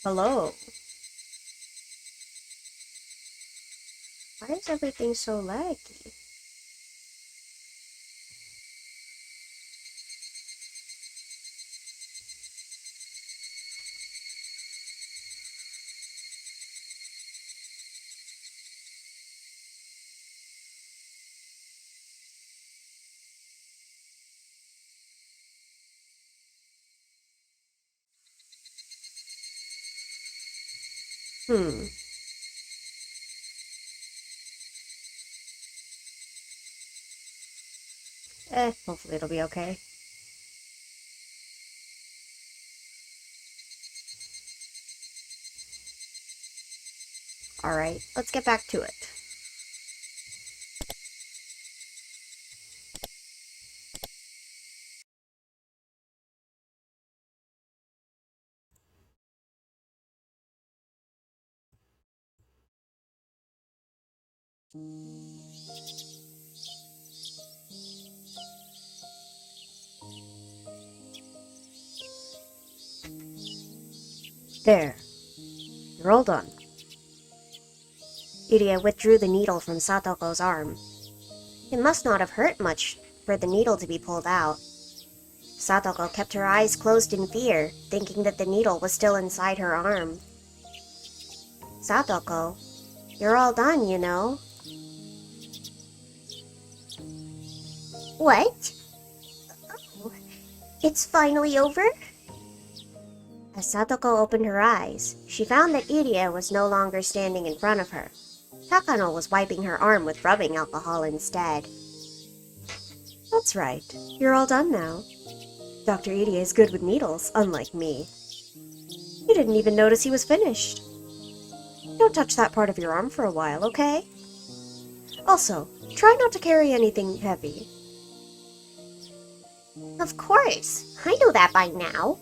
Hello. Why is everything so laggy? Hmm. Hopefully it'll be okay. Alright, let's get back to it. There. You're all done. Iria withdrew the needle from Satoko's arm. It must not have hurt much for the needle to be pulled out. Satoko kept her eyes closed in fear, thinking that the needle was still inside her arm. Satoko, you're all done, you know. What? Oh, it's finally over? As Satoko opened her eyes, she found that Iria was no longer standing in front of her. Takano was wiping her arm with rubbing alcohol instead. That's right. You're all done now. Dr. Iria is good with needles, unlike me. You didn't even notice he was finished. Don't touch that part of your arm for a while, okay? Also, try not to carry anything heavy. Of course. I know that by now.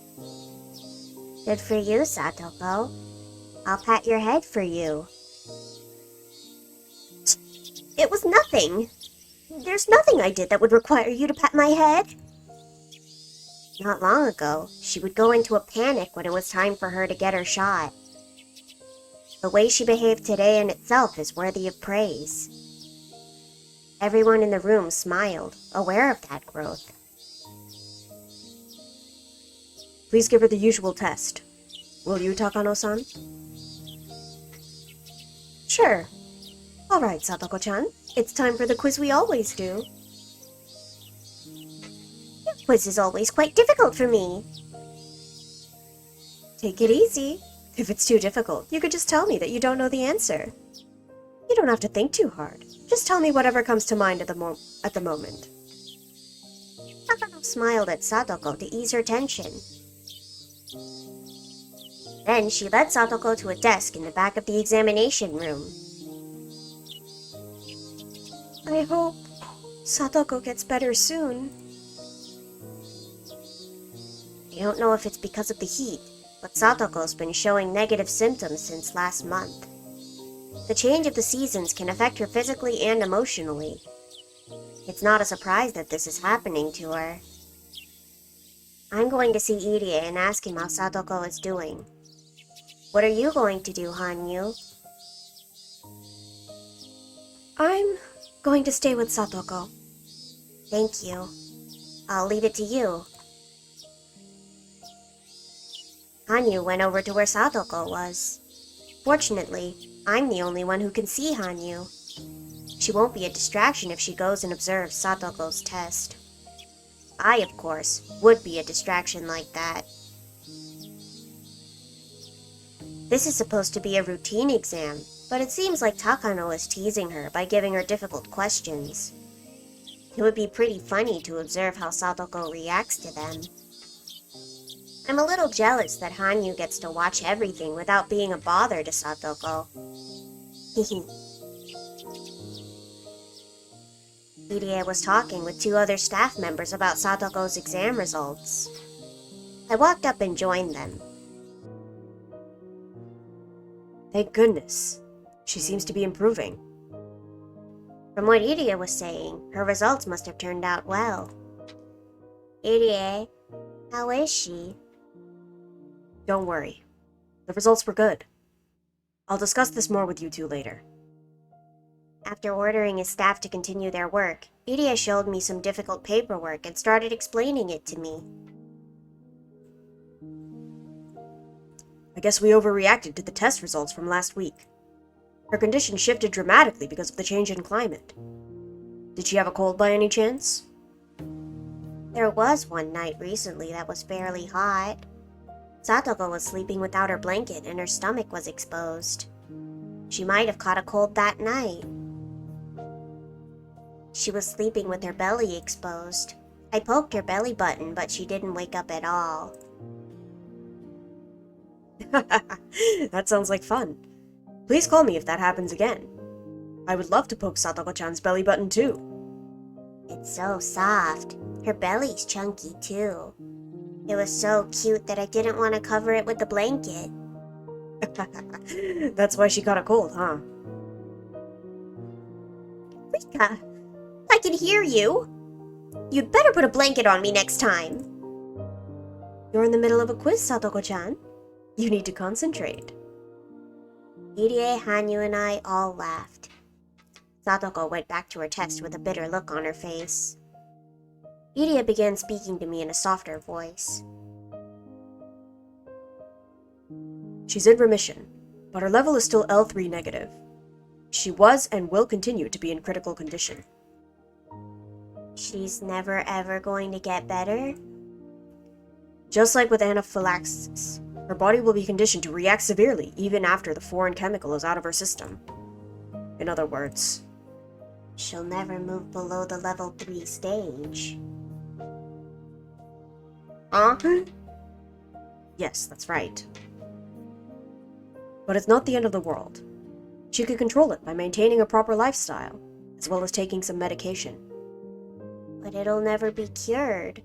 Good for you, Satoko. I'll pat your head for you. It was nothing. There's nothing I did that would require you to pat my head. Not long ago, she would go into a panic when it was time for her to get her shot. The way she behaved today in itself is worthy of praise. Everyone in the room smiled, aware of that growth. Please give her the usual test. Will you, Takano-san? Sure. All right, Satoko-chan. It's time for the quiz we always do. Your quiz is always quite difficult for me. Take it easy. If it's too difficult, you could just tell me that you don't know the answer. You don't have to think too hard. Just tell me whatever comes to mind at the moment. Takano smiled at Satoko to ease her tension. Then she led Satoko to a desk in the back of the examination room. I hope Satoko gets better soon. I don't know if it's because of the heat, but Satoko's been showing negative symptoms since last month. The change of the seasons can affect her physically and emotionally. It's not a surprise that this is happening to her. I'm going to see Irie and ask him how Satoko is doing. What are you going to do, Hanyu? I'm going to stay with Satoko. Thank you. I'll leave it to you. Hanyu went over to where Satoko was. Fortunately, I'm the only one who can see Hanyu. She won't be a distraction if she goes and observes Satoko's test. I, of course, would be a distraction like that. This is supposed to be a routine exam, but it seems like Takano is teasing her by giving her difficult questions. It would be pretty funny to observe how Satoko reacts to them. I'm a little jealous that Hanyu gets to watch everything without being a bother to Satoko. Irie was talking with two other staff members about Satoko's exam results. I walked up and joined them. Thank goodness. She seems to be improving. From what Irie was saying, her results must have turned out well. Irie, how is she? Don't worry. The The results were good. I'll discuss this more with you two later. After ordering his staff to continue their work, Iria showed me some difficult paperwork and started explaining it to me. I guess we overreacted to the test results from last week. Her condition shifted dramatically because of the change in climate. Did she have a cold by any chance? There was one night recently that was fairly hot. Satoko was sleeping without her blanket and her stomach was exposed. She might have caught a cold that night. She was sleeping with her belly exposed. I poked her belly button, but she didn't wake up at all. That sounds like fun. Please call me if that happens again. I would love to poke Satoko-chan's belly button too. It's so soft. Her belly's chunky too. It was so cute that I didn't want to cover it with the blanket. That's why she caught a cold, huh? Rika, I can hear you. You'd better put a blanket on me next time. You're in the middle of a quiz, Satoko-chan. You need to concentrate. Irie, Hanyu, and I all laughed. Satoko went back to her text with a bitter look on her face. Irie began speaking to me in a softer voice. She's in remission, but her level is still L3 negative. She was and will continue to be in critical condition. She's never ever going to get better? Just like with anaphylaxis, her body will be conditioned to react severely even after the foreign chemical is out of her system. In other words, she'll never move below the level 3 stage. Yes, that's right. But it's not the end of the world. She can control it by maintaining a proper lifestyle, as well as taking some medication. But it'll never be cured.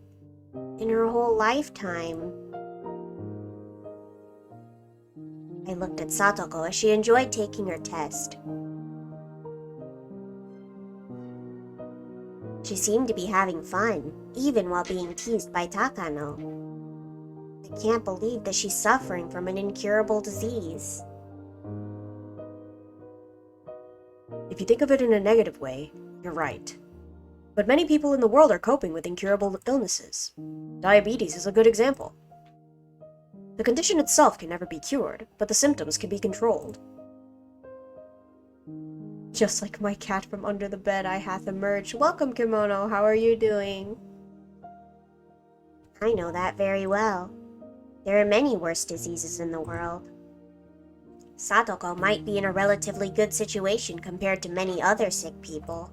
In her whole lifetime. I looked at Satoko as she enjoyed taking her test. She seemed to be having fun, even while being teased by Takano. I can't believe that she's suffering from an incurable disease. If you think of it in a negative way, you're right. But many people in the world are coping with incurable illnesses. Diabetes is a good example. The condition itself can never be cured, but the symptoms can be controlled. Just like my cat from under the bed I hath emerged. Welcome, Kimono, how are you doing? I know that very well. There are many worse diseases in the world. Satoko might be in a relatively good situation compared to many other sick people.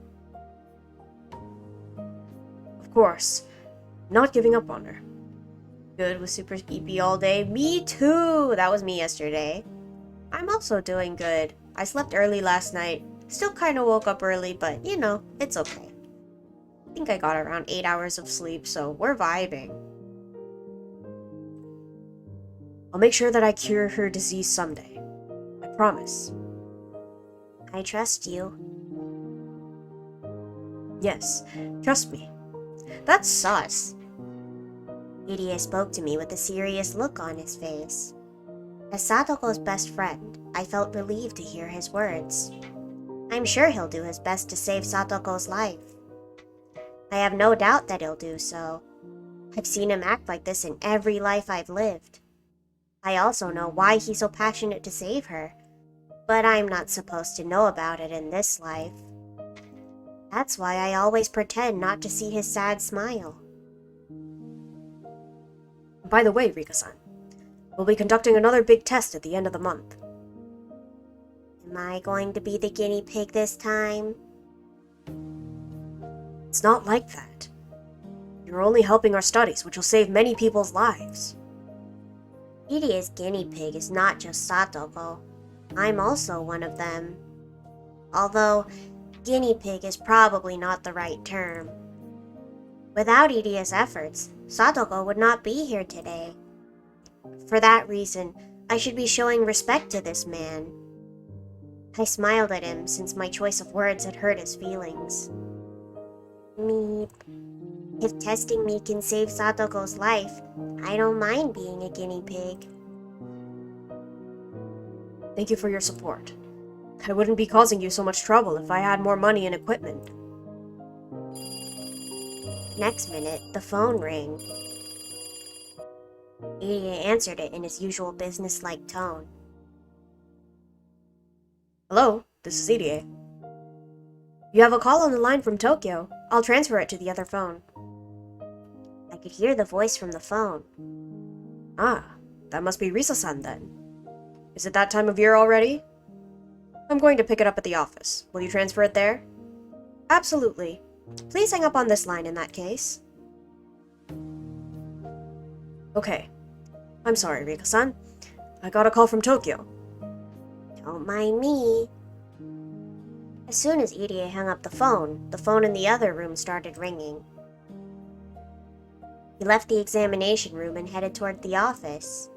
Of course, not giving up on her. Good with super EP all day. Me too! That was me yesterday. I'm also doing good. I slept early last night. Still kinda woke up early, but you know, it's okay. I think I got around 8 hours of sleep, so we're vibing. I'll make sure that I cure her disease someday. I promise. I trust you. Yes, trust me. That's sus. Irie spoke to me with a serious look on his face. As Satoko's best friend, I felt relieved to hear his words. I'm sure he'll do his best to save Satoko's life. I have no doubt that he'll do so. I've seen him act like this in every life I've lived. I also know why he's so passionate to save her, but I'm not supposed to know about it in this life. That's why I always pretend not to see his sad smile. By the way, Rika-san, we'll be conducting another big test at the end of the month. Am I going to be the guinea pig this time? It's not like that. You're only helping our studies, which will save many people's lives. Irie's guinea pig is not just Satoko. I'm also one of them. Although, guinea pig is probably not the right term. Without Irie's efforts, Satoko would not be here today. For that reason, I should be showing respect to this man. I smiled at him since my choice of words had hurt his feelings. Meep. If testing me can save Satoko's life, I don't mind being a guinea pig. Thank you for your support. I wouldn't be causing you so much trouble if I had more money and equipment. Next minute, the phone rang. Irie answered it in his usual business-like tone. Hello, this is Irie. You have a call on the line from Tokyo. I'll transfer it to the other phone. I could hear the voice from the phone. Ah, that must be Risa-san then. Is it that time of year already? I'm going to pick it up at the office. Will you transfer it there? Absolutely. Please hang up on this line in that case. Okay. I'm sorry, Rika-san. I got a call from Tokyo. Don't mind me. As soon as Irie hung up the phone in the other room started ringing. He left the examination room and headed toward the office.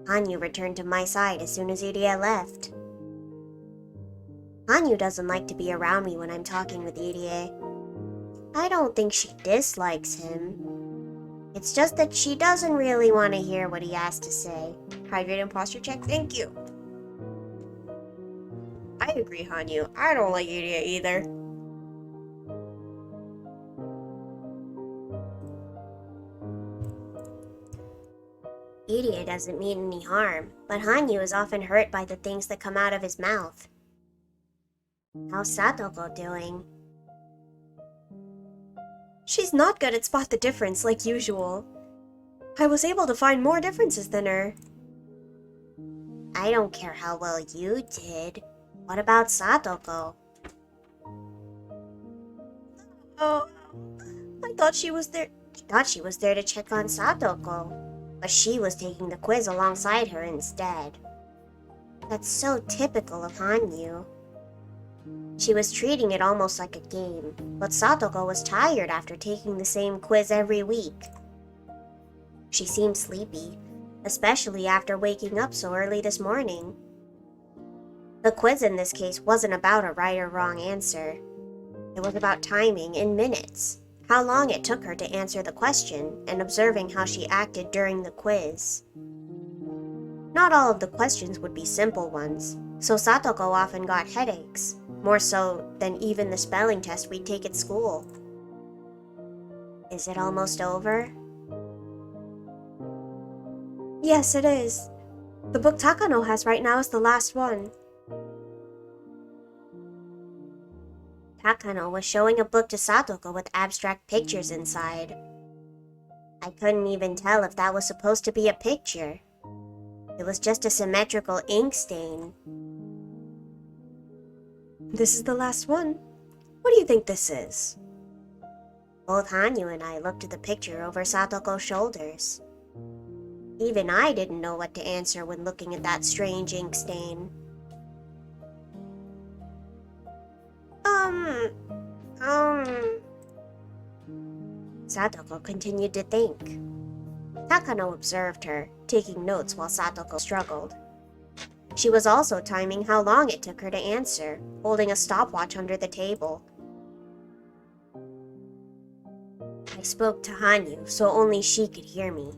Hanyu returned to my side as soon as Irie left. Hanyu doesn't like to be around me when I'm talking with Irie. I don't think she dislikes him. It's just that she doesn't really want to hear what he has to say. Hydrate and posture check, thank you. I agree, Hanyu. I don't like Irie either. Irie doesn't mean any harm, but Hanyu is often hurt by the things that come out of his mouth. How's Satoko doing? She's not good at spot the difference like usual. I was able to find more differences than her. I don't care how well you did. What about Satoko? Oh, I thought she was there. I thought she was there to check on Satoko, but she was taking the quiz alongside her instead. That's so typical of Hanyu. She was treating it almost like a game, but Satoko was tired after taking the same quiz every week. She seemed sleepy, especially after waking up so early this morning. The quiz in this case wasn't about a right or wrong answer. It was about timing in minutes, how long it took her to answer the question, and observing how she acted during the quiz. Not all of the questions would be simple ones, so Satoko often got headaches, more so than even the spelling test we'd take at school. Is it almost over? Yes, it is. The book Takano has right now is the last one. Takano was showing a book to Satoko with abstract pictures inside. I couldn't even tell if that was supposed to be a picture. It was just a symmetrical ink stain. This is the last one. What do you think this is? Both Hanyu and I looked at the picture over Satoko's shoulders. Even I didn't know what to answer when looking at that strange ink stain. Satoko continued to think. Takano observed her, taking notes while Satoko struggled. She was also timing how long it took her to answer, holding a stopwatch under the table. I spoke to Hanyu so only she could hear me.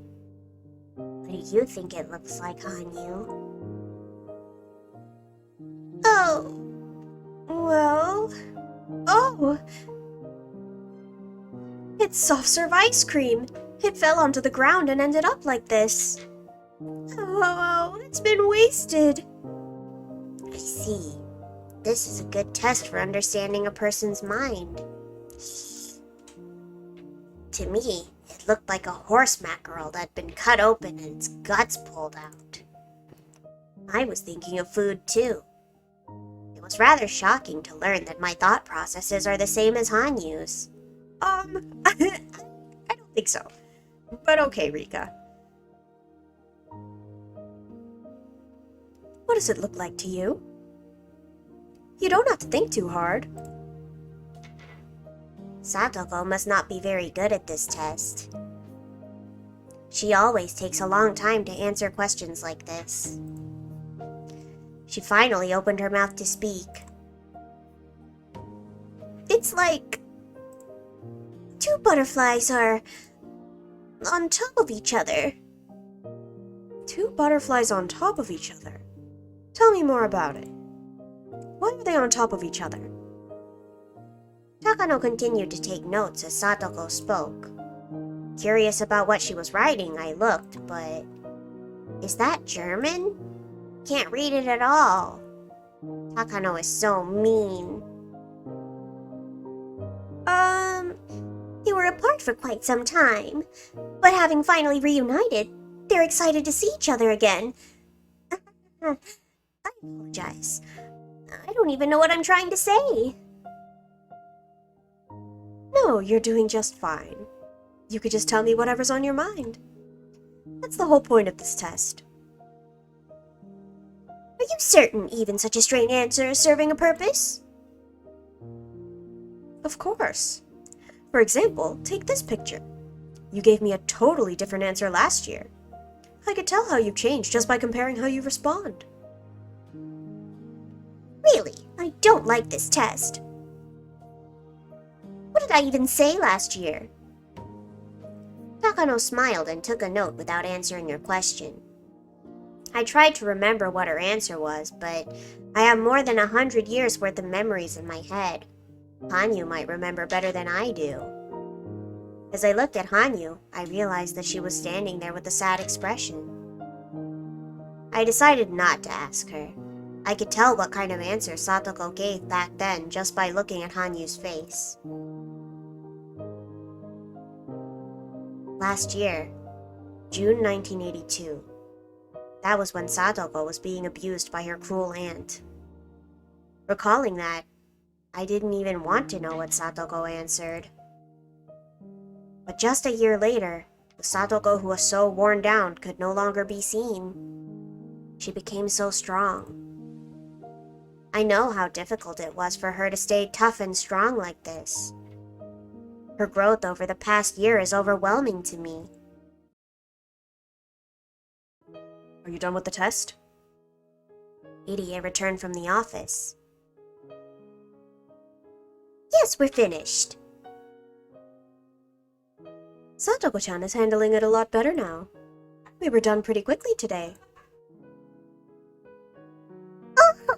What do you think it looks like, Hanyu? Oh. Well. Oh! It's soft serve ice cream! It fell onto the ground and ended up like this. Oh, it's been wasted. I see. This is a good test for understanding a person's mind. To me, it looked like a horse mackerel that had been cut open and its guts pulled out. I was thinking of food too. It was rather shocking to learn that my thought processes are the same as Hanyu's. I don't think so. But okay, Rika. What does it look like to you? You don't have to think too hard. Satoko must not be very good at this test. She always takes a long time to answer questions like this. She finally opened her mouth to speak. It's like two butterflies are on top of each other. 2 butterflies on top of each other. Tell me more about it. Why are they on top of each other? Takano continued to take notes as Satoko spoke. Curious about what she was writing, I looked, but... Is that German? Can't read it at all. Takano is so mean. They were apart for quite some time, but having finally reunited, they're excited to see each other again. I apologize. I don't even know what I'm trying to say. No, you're doing just fine. You could just tell me whatever's on your mind. That's the whole point of this test. Are you certain even such a straight answer is serving a purpose? Of course. For example, take this picture. You gave me a totally different answer last year. I could tell how you've changed just by comparing how you respond. Really, I don't like this test. What did I even say last year? Takano smiled and took a note without answering her question. I tried to remember what her answer was, but I have more than 100 years worth of memories in my head. Hanyu might remember better than I do. As I looked at Hanyu, I realized that she was standing there with a sad expression. I decided not to ask her. I could tell what kind of answer Satoko gave back then just by looking at Hanyu's face. Last year, June 1982. That was when Satoko was being abused by her cruel aunt. Recalling that, I didn't even want to know what Satoko answered. But just a year later, the Satoko who was so worn down could no longer be seen. She became so strong. I know how difficult it was for her to stay tough and strong like this. Her growth over the past year is overwhelming to me. Are you done with the test? Irie returned from the office. Yes, we're finished. Satoko-chan is handling it a lot better now. We were done pretty quickly today.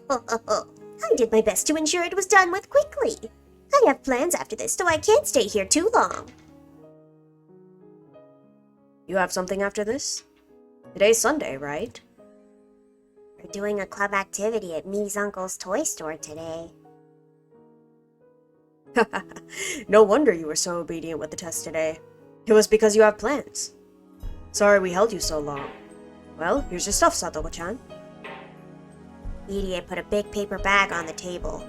I did my best to ensure it was done with quickly. I have plans after this, so I can't stay here too long. You have something after this? Today's Sunday, right? We're doing a club activity at Me's uncle's toy store today. No wonder you were so obedient with the test today. It was because you have plans. Sorry we held you so long. Well, here's your stuff, Satoko-chan. Irie put a big paper bag on the table.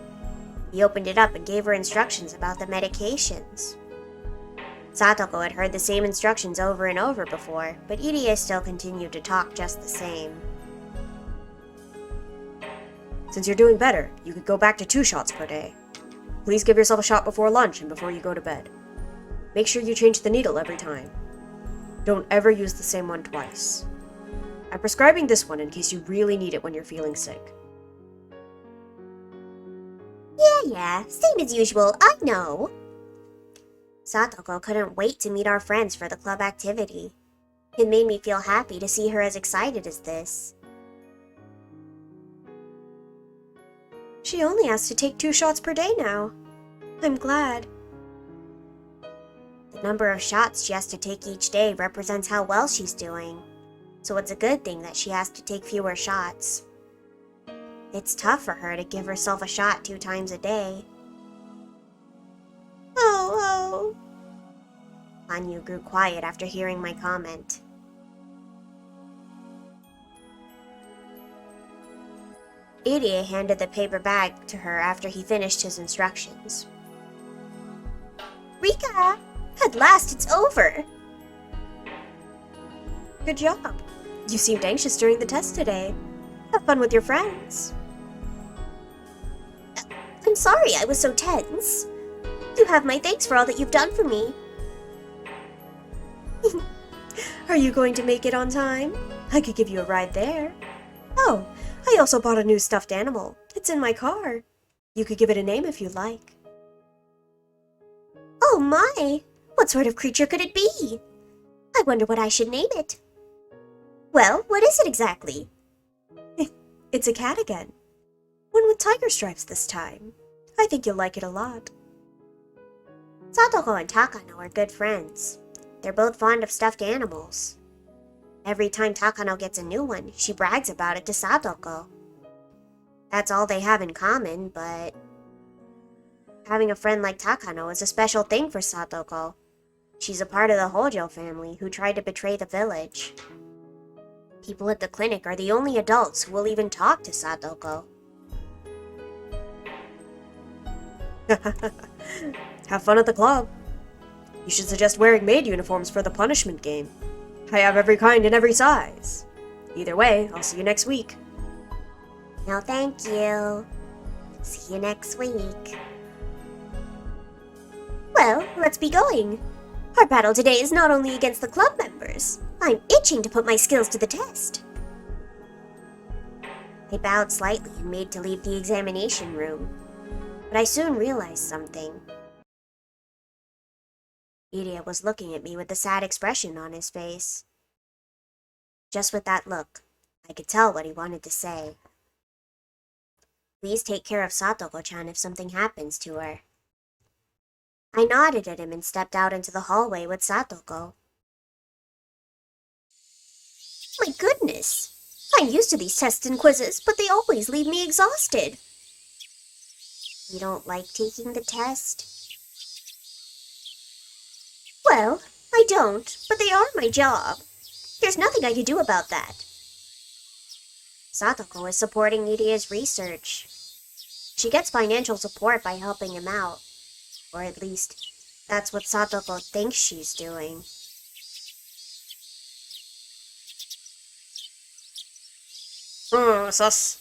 He opened it up and gave her instructions about the medications. Satoko had heard the same instructions over and over before, but Irie still continued to talk just the same. Since you're doing better, you could go back to 2 shots per day. Please give yourself a shot before lunch and before you go to bed. Make sure you change the needle every time. Don't ever use the same one twice. I'm prescribing this one in case you really need it when you're feeling sick. Yeah, same as usual, I know. Satoko couldn't wait to meet our friends for the club activity. It made me feel happy to see her as excited as this. She only has to take 2 shots per day now. I'm glad. The number of shots she has to take each day represents how well she's doing, so it's a good thing that she has to take fewer shots. It's tough for her to give herself a shot 2 times a day. Oh. Hanyu grew quiet after hearing my comment. Irie handed the paper bag to her after he finished his instructions. Rika! At last it's over! Good job. You seemed anxious during the test today. Have fun with your friends. I'm sorry I was so tense. You have my thanks for all that you've done for me. Are you going to make it on time? I could give you a ride there. Oh, I also bought a new stuffed animal. It's in my car. You could give it a name if you'd like. Oh my! What sort of creature could it be? I wonder what I should name it. Well, what is it exactly? It's a cat again. One with tiger stripes this time. I think you'll like it a lot. Satoko and Takano are good friends. They're both fond of stuffed animals. Every time Takano gets a new one, she brags about it to Satoko. That's all they have in common, but having a friend like Takano is a special thing for Satoko. She's a part of the Hojo family who tried to betray the village. People at the clinic are the only adults who will even talk to Satoko. Have fun at the club. You should suggest wearing maid uniforms for the punishment game. I have every kind and every size. Either way, I'll see you next week. No, thank you. See you next week. Well, let's be going. Our battle today is not only against the club members. I'm itching to put my skills to the test. I bowed slightly and made to leave the examination room. But I soon realized something. Iria was looking at me with a sad expression on his face. Just with that look, I could tell what he wanted to say. Please take care of Satoko-chan if something happens to her. I nodded at him and stepped out into the hallway with Satoko. My goodness! I'm used to these tests and quizzes, but they always leave me exhausted. You don't like taking the test? Well, I don't, but they are my job. There's nothing I can do about that. Satoko is supporting Iria's research. She gets financial support by helping him out. Or at least, that's what Satoko thinks she's doing. Sus.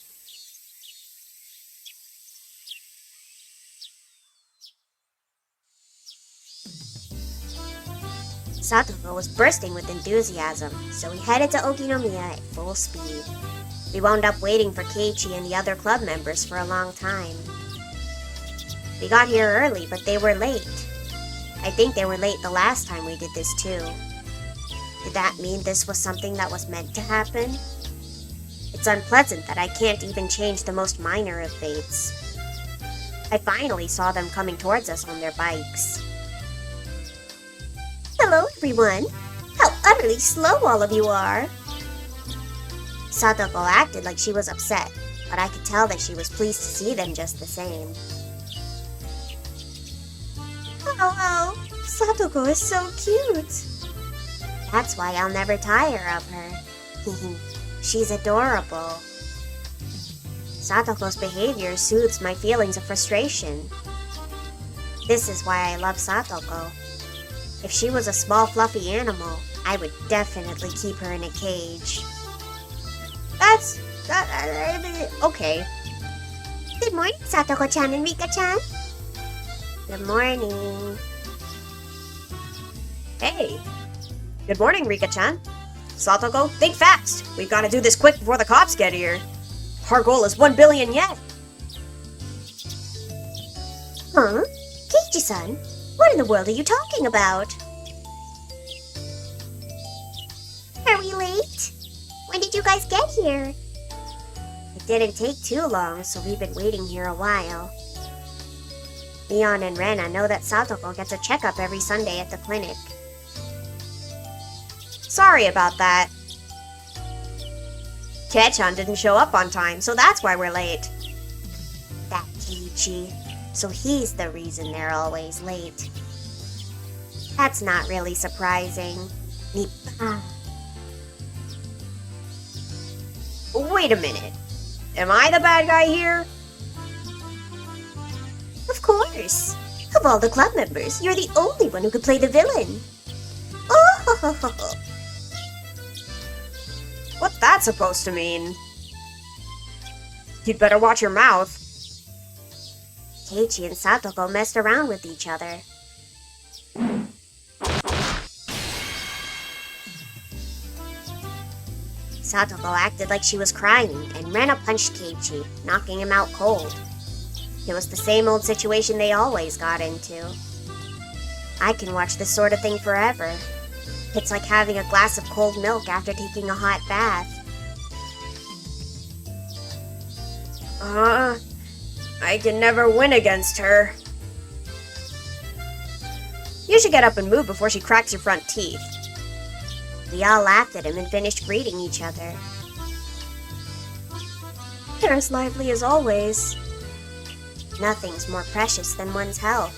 Satoko was bursting with enthusiasm, so we headed to Okinomiya at full speed. We wound up waiting for Keiichi and the other club members for a long time. We got here early, but they were late. I think they were late the last time we did this too. Did that mean this was something that was meant to happen? It's unpleasant that I can't even change the most minor of fates. I finally saw them coming towards us on their bikes. Hello, everyone! How utterly slow all of you are! Satoko acted like she was upset, but I could tell that she was pleased to see them just the same. Oh, Satoko is so cute! That's why I'll never tire of her. She's adorable. Satoko's behavior soothes my feelings of frustration. This is why I love Satoko. If she was a small fluffy animal, I would definitely keep her in a cage. Okay. Good morning, Satoko-chan and Rika-chan. Good morning. Hey. Good morning, Rika-chan. Satoko, think fast. We've got to do this quick before the cops get here. Our goal is 1 billion yen. Huh? Keiichi-san? What in the world are you talking about? Are we late? When did you guys get here? It didn't take too long, so we've been waiting here a while. Leon and Rena know that Satoko gets a checkup every Sunday at the clinic. Sorry about that. Keiichi didn't show up on time, so that's why we're late. That Keiichi. So he's the reason they're always late. That's not really surprising. Wait a minute. Am I the bad guy here? Of course. Of all the club members, you're the only one who could play the villain. Oh! What's that supposed to mean? You'd better watch your mouth. Keiichi and Satoko messed around with each other. Satoko acted like she was crying, and Rena punched Keiichi, knocking him out cold. It was the same old situation they always got into. I can watch this sort of thing forever. It's like having a glass of cold milk after taking a hot bath. I can never win against her. You should get up and move before she cracks your front teeth. We all laughed at him and finished greeting each other. They're as lively as always. Nothing's more precious than one's health.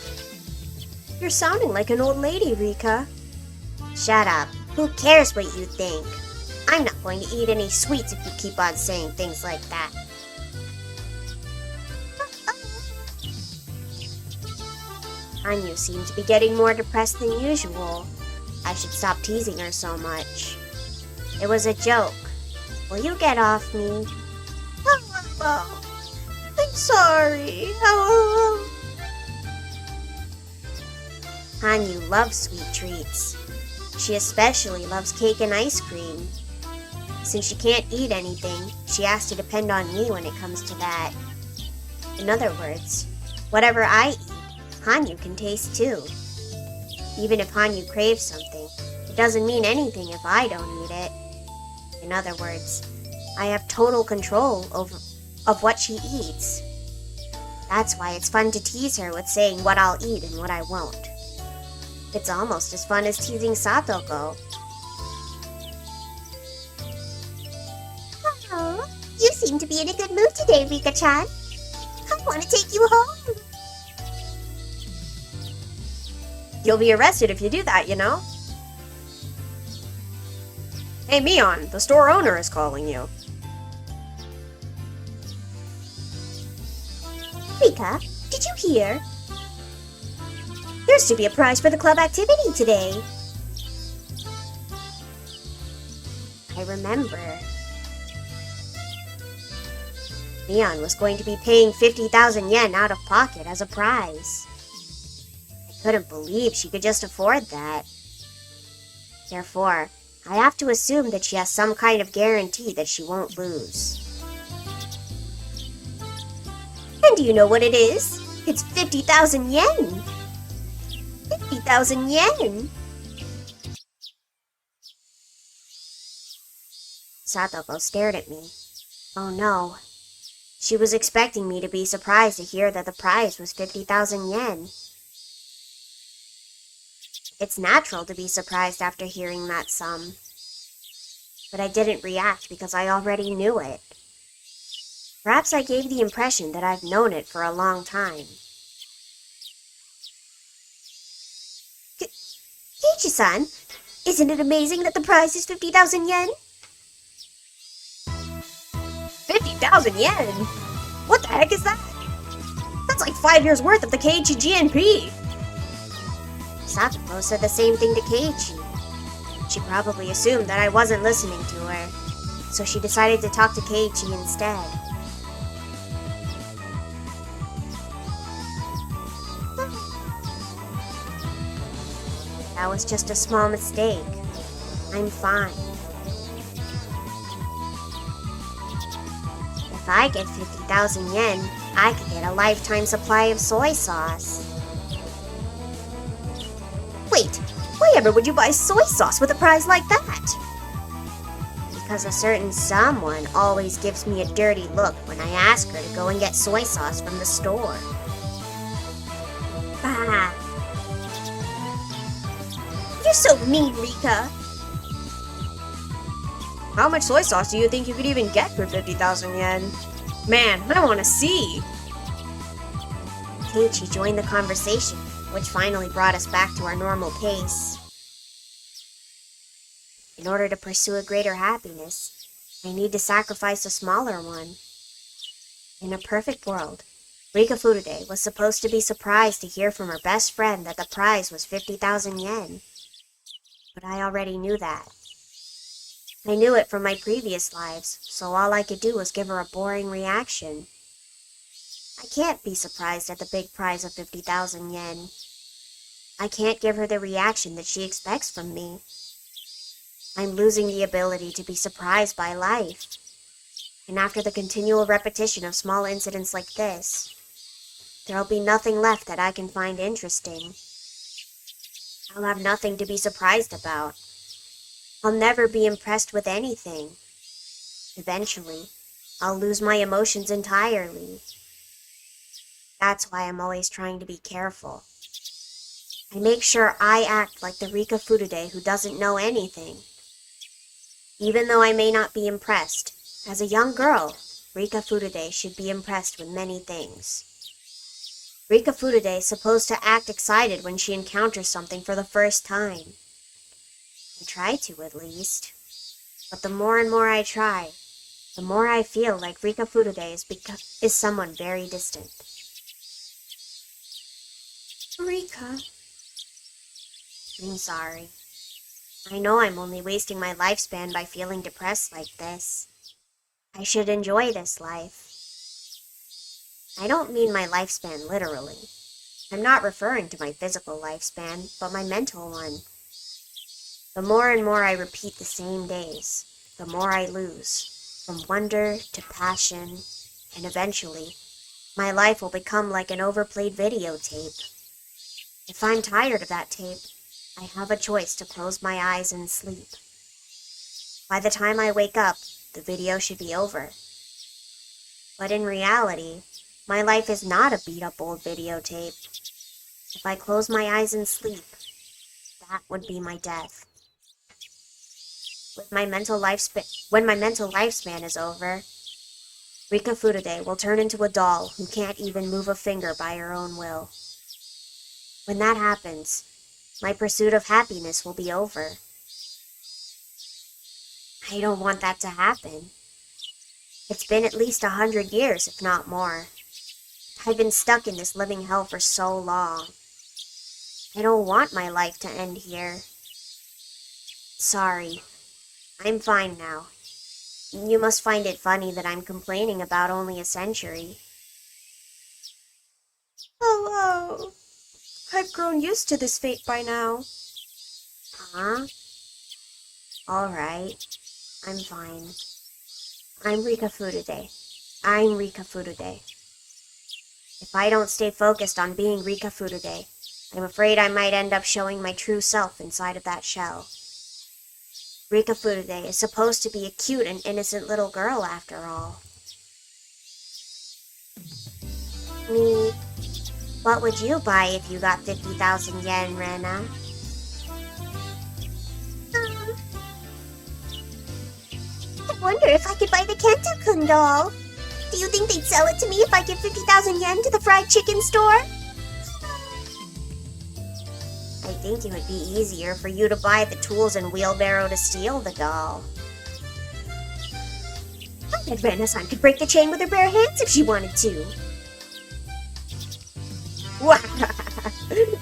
You're sounding like an old lady, Rika. Shut up. Who cares what you think? I'm not going to eat any sweets if you keep on saying things like that. Hanyu seemed to be getting more depressed than usual. I should stop teasing her so much. It was a joke. Will you get off me? Oh, I'm sorry. Hanyu loves sweet treats. She especially loves cake and ice cream. Since she can't eat anything, she has to depend on me when it comes to that. In other words, whatever I eat, Hanyu can taste too. Even if Hanyu craves something, it doesn't mean anything if I don't eat it. In other words, I have total control of what she eats. That's why it's fun to tease her with saying what I'll eat and what I won't. It's almost as fun as teasing Satoko. Oh, you seem to be in a good mood today, Rika-chan. I want to take you home. You'll be arrested if you do that, you know? Hey, Mion, the store owner is calling you. Rika, did you hear? There's to be a prize for the club activity today. I remember. Mion was going to be paying 50,000 yen out of pocket as a prize. I couldn't believe she could just afford that. Therefore, I have to assume that she has some kind of guarantee that she won't lose. And do you know what it is? It's 50,000 yen! 50,000 yen! Satoko stared at me. Oh no. She was expecting me to be surprised to hear that the prize was 50,000 yen. It's natural to be surprised after hearing that sum. But I didn't react because I already knew it. Perhaps I gave the impression that I've known it for a long time. Keiichi-san, isn't it amazing that the prize is 50,000 yen? 50,000 yen? What the heck is that? That's like 5 years worth of the Keiichi GNP. Satoko said the same thing to Keiichi. She probably assumed that I wasn't listening to her, so she decided to talk to Keiichi instead. That was just a small mistake. I'm fine. If I get 50,000 yen, I could get a lifetime supply of soy sauce. Wait, why ever would you buy soy sauce with a prize like that? Because a certain someone always gives me a dirty look when I ask her to go and get soy sauce from the store. Bah! You're so mean, Rika! How much soy sauce do you think you could even get for 50,000 yen? Man, I want to see! Keiichi joined the conversation, which finally brought us back to our normal pace. In order to pursue a greater happiness, I need to sacrifice a smaller one. In a perfect world, Rika Furude was supposed to be surprised to hear from her best friend that the prize was 50,000 yen. But I already knew that. I knew it from my previous lives, so all I could do was give her a boring reaction. I can't be surprised at the big prize of 50,000 yen. I can't give her the reaction that she expects from me. I'm losing the ability to be surprised by life. And after the continual repetition of small incidents like this, there'll be nothing left that I can find interesting. I'll have nothing to be surprised about. I'll never be impressed with anything. Eventually, I'll lose my emotions entirely. That's why I'm always trying to be careful. I make sure I act like the Rika Furude who doesn't know anything. Even though I may not be impressed, as a young girl, Rika Furude should be impressed with many things. Rika Furude is supposed to act excited when she encounters something for the first time. I try to, at least. But the more and more I try, the more I feel like Rika Furude is someone very distant. Rika. I'm sorry. I know I'm only wasting my lifespan by feeling depressed like this. I should enjoy this life. I don't mean my lifespan literally. I'm not referring to my physical lifespan, but my mental one. The more and more I repeat the same days, the more I lose, from wonder to passion, and eventually, my life will become like an overplayed videotape. If I'm tired of that tape, I have a choice to close my eyes and sleep. By the time I wake up, the video should be over. But in reality, my life is not a beat-up old videotape. If I close my eyes and sleep, that would be my death. When my mental lifespan is over, Rika Furude will turn into a doll who can't even move a finger by her own will. When that happens, my pursuit of happiness will be over. I don't want that to happen. It's been at least 100 years, if not more. I've been stuck in this living hell for so long. I don't want my life to end here. Sorry. I'm fine now. You must find it funny that I'm complaining about only a century. Hello. I've grown used to this fate by now. Huh? Alright. I'm fine. I'm Rika Furude. I'm Rika Furude. If I don't stay focused on being Rika Furude, I'm afraid I might end up showing my true self inside of that shell. Rika Furude is supposed to be a cute and innocent little girl after all. Me, what would you buy if you got 50,000 yen, Rena? I wonder if I could buy the Kenta-kun doll. Do you think they'd sell it to me if I give 50,000 yen to the fried chicken store? I think it would be easier for you to buy the tools and wheelbarrow to steal the doll. I bet Rena-san could break the chain with her bare hands if she wanted to.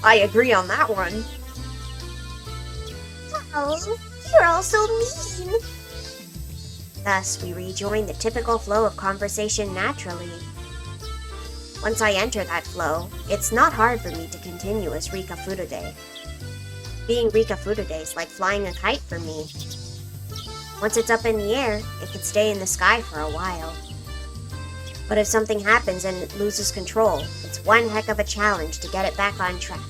I agree on that one. Oh, you're all so mean. Thus, we rejoin the typical flow of conversation naturally. Once I enter that flow, it's not hard for me to continue as Rika Furude. Being Rika Furude is like flying a kite for me. Once it's up in the air, it can stay in the sky for a while. But if something happens and it loses control, it's one heck of a challenge to get it back on track.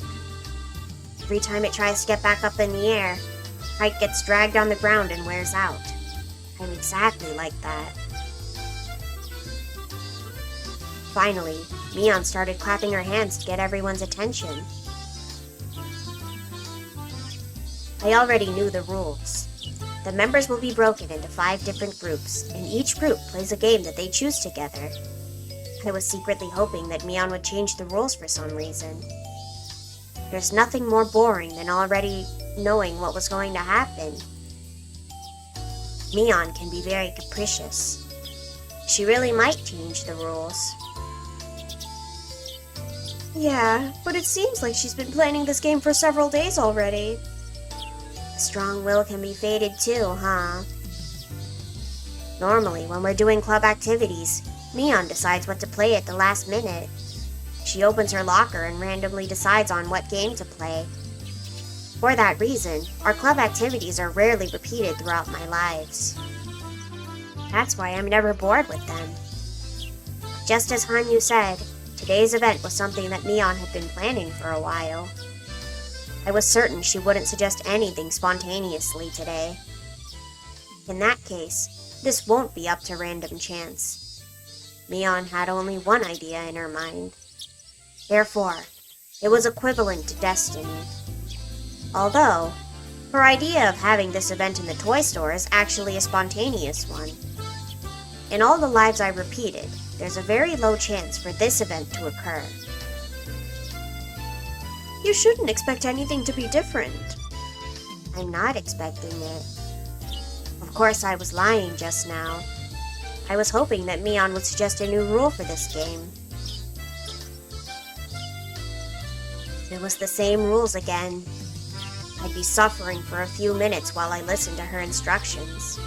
Every time it tries to get back up in the air, the kite gets dragged on the ground and wears out. I'm exactly like that. Finally, Mion started clapping her hands to get everyone's attention. I already knew the rules. The members will be broken into 5 different groups, and each group plays a game that they choose together. I was secretly hoping that Mion would change the rules for some reason. There's nothing more boring than already knowing what was going to happen. Mion can be very capricious. She really might change the rules. Yeah, but it seems like she's been planning this game for several days already. Strong will can be fated too, huh? Normally, when we're doing club activities, Mion decides what to play at the last minute. She opens her locker and randomly decides on what game to play. For that reason, our club activities are rarely repeated throughout my lives. That's why I'm never bored with them. Just as Hanyu said, today's event was something that Mion had been planning for a while. I was certain she wouldn't suggest anything spontaneously today. In that case, this won't be up to random chance. Mion had only one idea in her mind. Therefore, it was equivalent to destiny. Although, her idea of having this event in the toy store is actually a spontaneous one. In all the lives I repeated, there's a very low chance for this event to occur. You shouldn't expect anything to be different. I'm not expecting it. Of course, I was lying just now. I was hoping that Mion would suggest a new rule for this game. It was the same rules again. I'd be suffering for a few minutes while I listened to her instructions.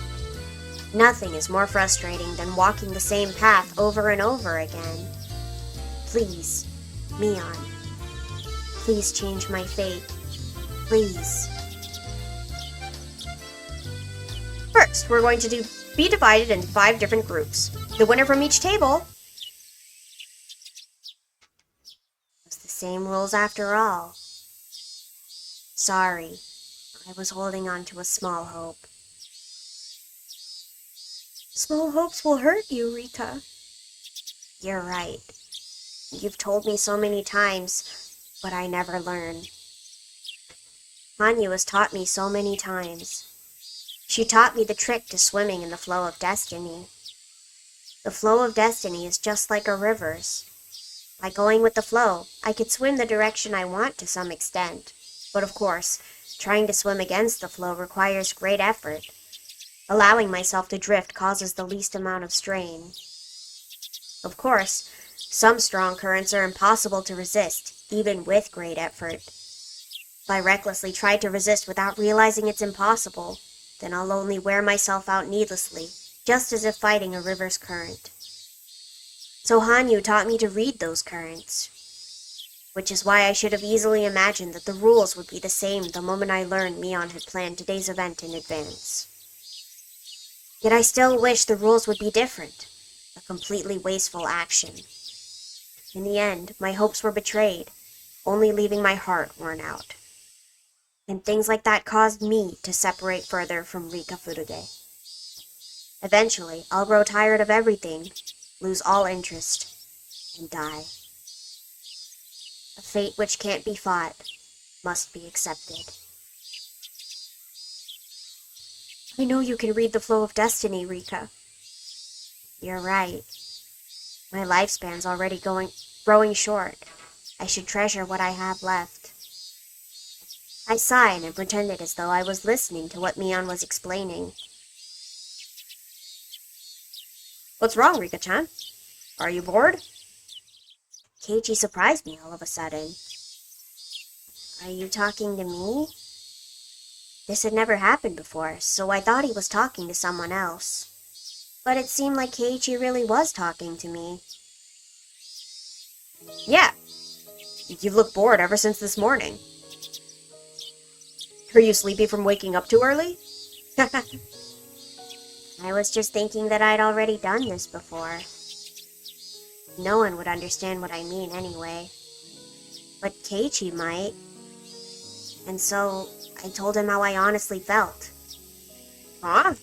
Nothing is more frustrating than walking the same path over and over again. Please, Mion. Please change my fate. Please. First, we're going to be divided into 5 different groups. The winner from each table. It was the same rules after all. Sorry, I was holding on to a small hope. Small hopes will hurt you, Rika. You're right. You've told me so many times, but I never learn. Hanyu has taught me so many times. She taught me the trick to swimming in the flow of destiny. The flow of destiny is just like a river's. By going with the flow, I could swim the direction I want to some extent. But of course, trying to swim against the flow requires great effort. Allowing myself to drift causes the least amount of strain. Of course, some strong currents are impossible to resist, even with great effort. If I recklessly try to resist without realizing it's impossible, then I'll only wear myself out needlessly, just as if fighting a river's current. So Hanyu taught me to read those currents, which is why I should have easily imagined that the rules would be the same the moment I learned Mion had planned today's event in advance. Yet I still wish the rules would be different, a completely wasteful action. In the end, my hopes were betrayed, only leaving my heart worn out. And things like that caused me to separate further from Rika Furuge. Eventually, I'll grow tired of everything, lose all interest, and die. A fate which can't be fought must be accepted. I know you can read the flow of destiny, Rika. You're right. My lifespan's already growing short. I should treasure what I have left. I sighed and pretended as though I was listening to what Mion was explaining. What's wrong, Rika-chan? Are you bored? Keiichi surprised me all of a sudden. Are you talking to me? This had never happened before, so I thought he was talking to someone else. But it seemed like Keiichi really was talking to me. Yeah. You look bored ever since this morning. Are you sleepy from waking up too early? I was just thinking that I'd already done this before. No one would understand what I mean anyway. But Keiichi might. And so, I told him how I honestly felt. Huh?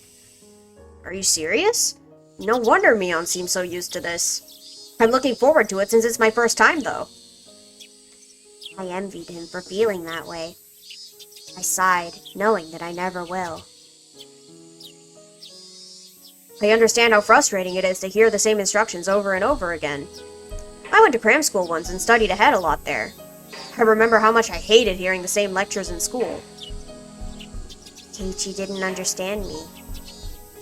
Are you serious? No wonder Mion seems so used to this. I'm looking forward to it since it's my first time, though. I envied him for feeling that way. I sighed, knowing that I never will. I understand how frustrating it is to hear the same instructions over and over again. I went to cram school once and studied ahead a lot there. I remember how much I hated hearing the same lectures in school. Keiichi didn't understand me,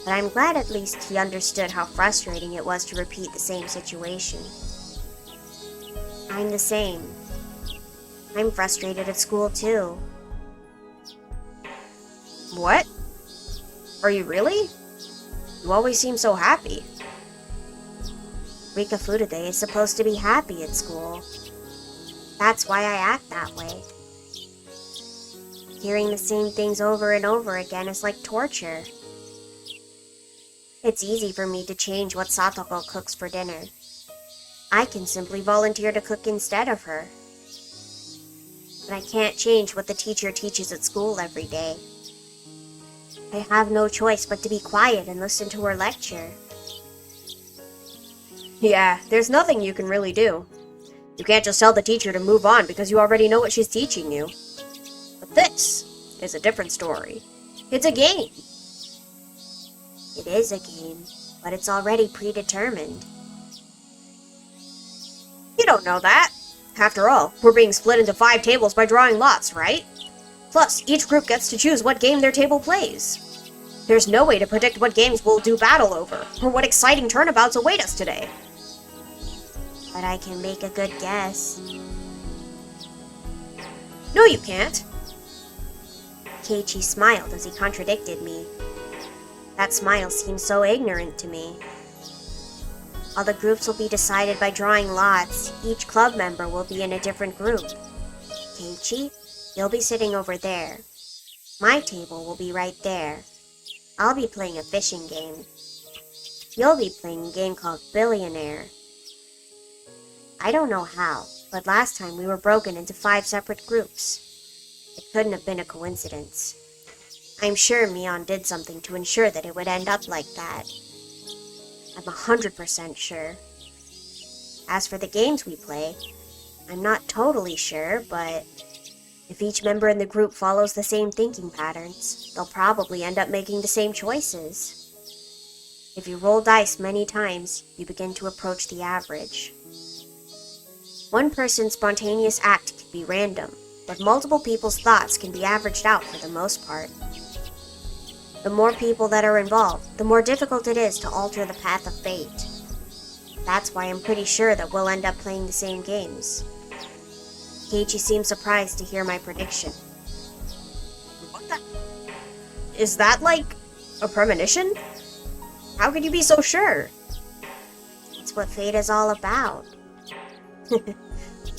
but I'm glad at least he understood how frustrating it was to repeat the same situation. I'm the same. I'm frustrated at school too. What? Are you really? You always seem so happy. Rika Furuge is supposed to be happy at school. That's why I act that way. Hearing the same things over and over again is like torture. It's easy for me to change what Satoko cooks for dinner. I can simply volunteer to cook instead of her. But I can't change what the teacher teaches at school every day. I have no choice but to be quiet and listen to her lecture. Yeah, there's nothing you can really do. You can't just tell the teacher to move on because you already know what she's teaching you. But this is a different story. It's a game. It is a game, but it's already predetermined. You don't know that. After all, we're being split into 5 tables by drawing lots, right? Plus, each group gets to choose what game their table plays. There's no way to predict what games we'll do battle over, or what exciting turnabouts await us today. But I can make a good guess. No, you can't. Keiichi smiled as he contradicted me. That smile seemed so ignorant to me. All the groups will be decided by drawing lots. Each club member will be in a different group. Keiichi, you'll be sitting over there. My table will be right there. I'll be playing a fishing game. You'll be playing a game called Billionaire. I don't know how, but last time we were broken into 5 separate groups. It couldn't have been a coincidence. I'm sure Mion did something to ensure that it would end up like that. I'm 100% sure. As for the games we play, I'm not totally sure, but if each member in the group follows the same thinking patterns, they'll probably end up making the same choices. If you roll dice many times, you begin to approach the average. One person's spontaneous act can be random, but multiple people's thoughts can be averaged out for the most part. The more people that are involved, the more difficult it is to alter the path of fate. That's why I'm pretty sure that we'll end up playing the same games. Keiichi seemed surprised to hear my prediction. What the? Is that like a premonition? How could you be so sure? It's what fate is all about.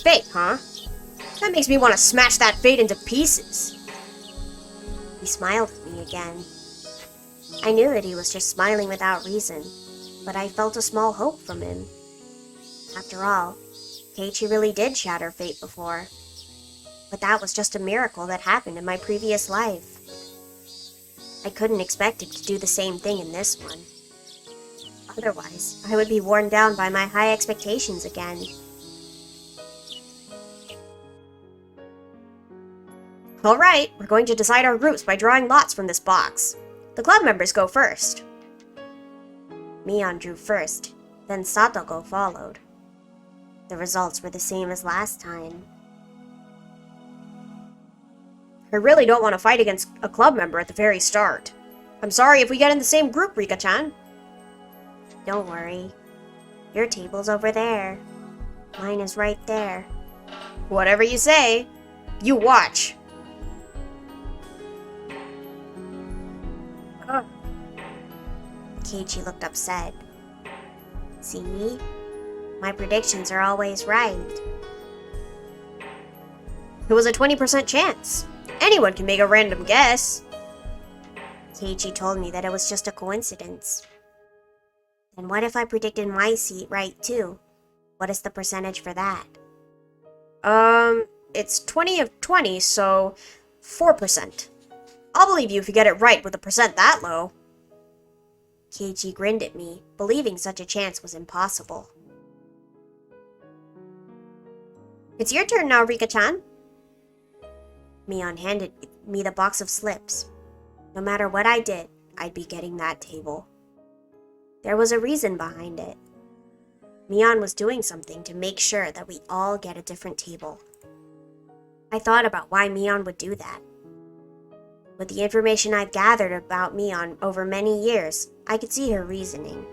Fate, huh? That makes me want to smash that fate into pieces. He smiled at me again. I knew that he was just smiling without reason, but I felt a small hope from him. After all, Keiichi really did shatter fate before. But that was just a miracle that happened in my previous life. I couldn't expect it to do the same thing in this one. Otherwise, I would be worn down by my high expectations again. Alright, we're going to decide our groups by drawing lots from this box. The club members go first. Mion drew first, then Satoko followed. The results were the same as last time. I really don't want to fight against a club member at the very start. I'm sorry if we get in the same group, Rika-chan. Don't worry. Your table's over there. Mine is right there. Whatever you say. You watch. Keiichi looked upset. See? My predictions are always right. It was a 20% chance. Anyone can make a random guess. Keiichi told me that it was just a coincidence. And what if I predicted my seat right too? What is the percentage for that? It's 20 of 20, so 4%. I'll believe you if you get it right with a percent that low. Keiichi grinned at me, believing such a chance was impossible. It's your turn now, Rika-chan. Mion handed me the box of slips. No matter what I did, I'd be getting that table. There was a reason behind it. Mion was doing something to make sure that we all get a different table. I thought about why Mion would do that. With the information I've gathered about Mion over many years, I could see her reasoning.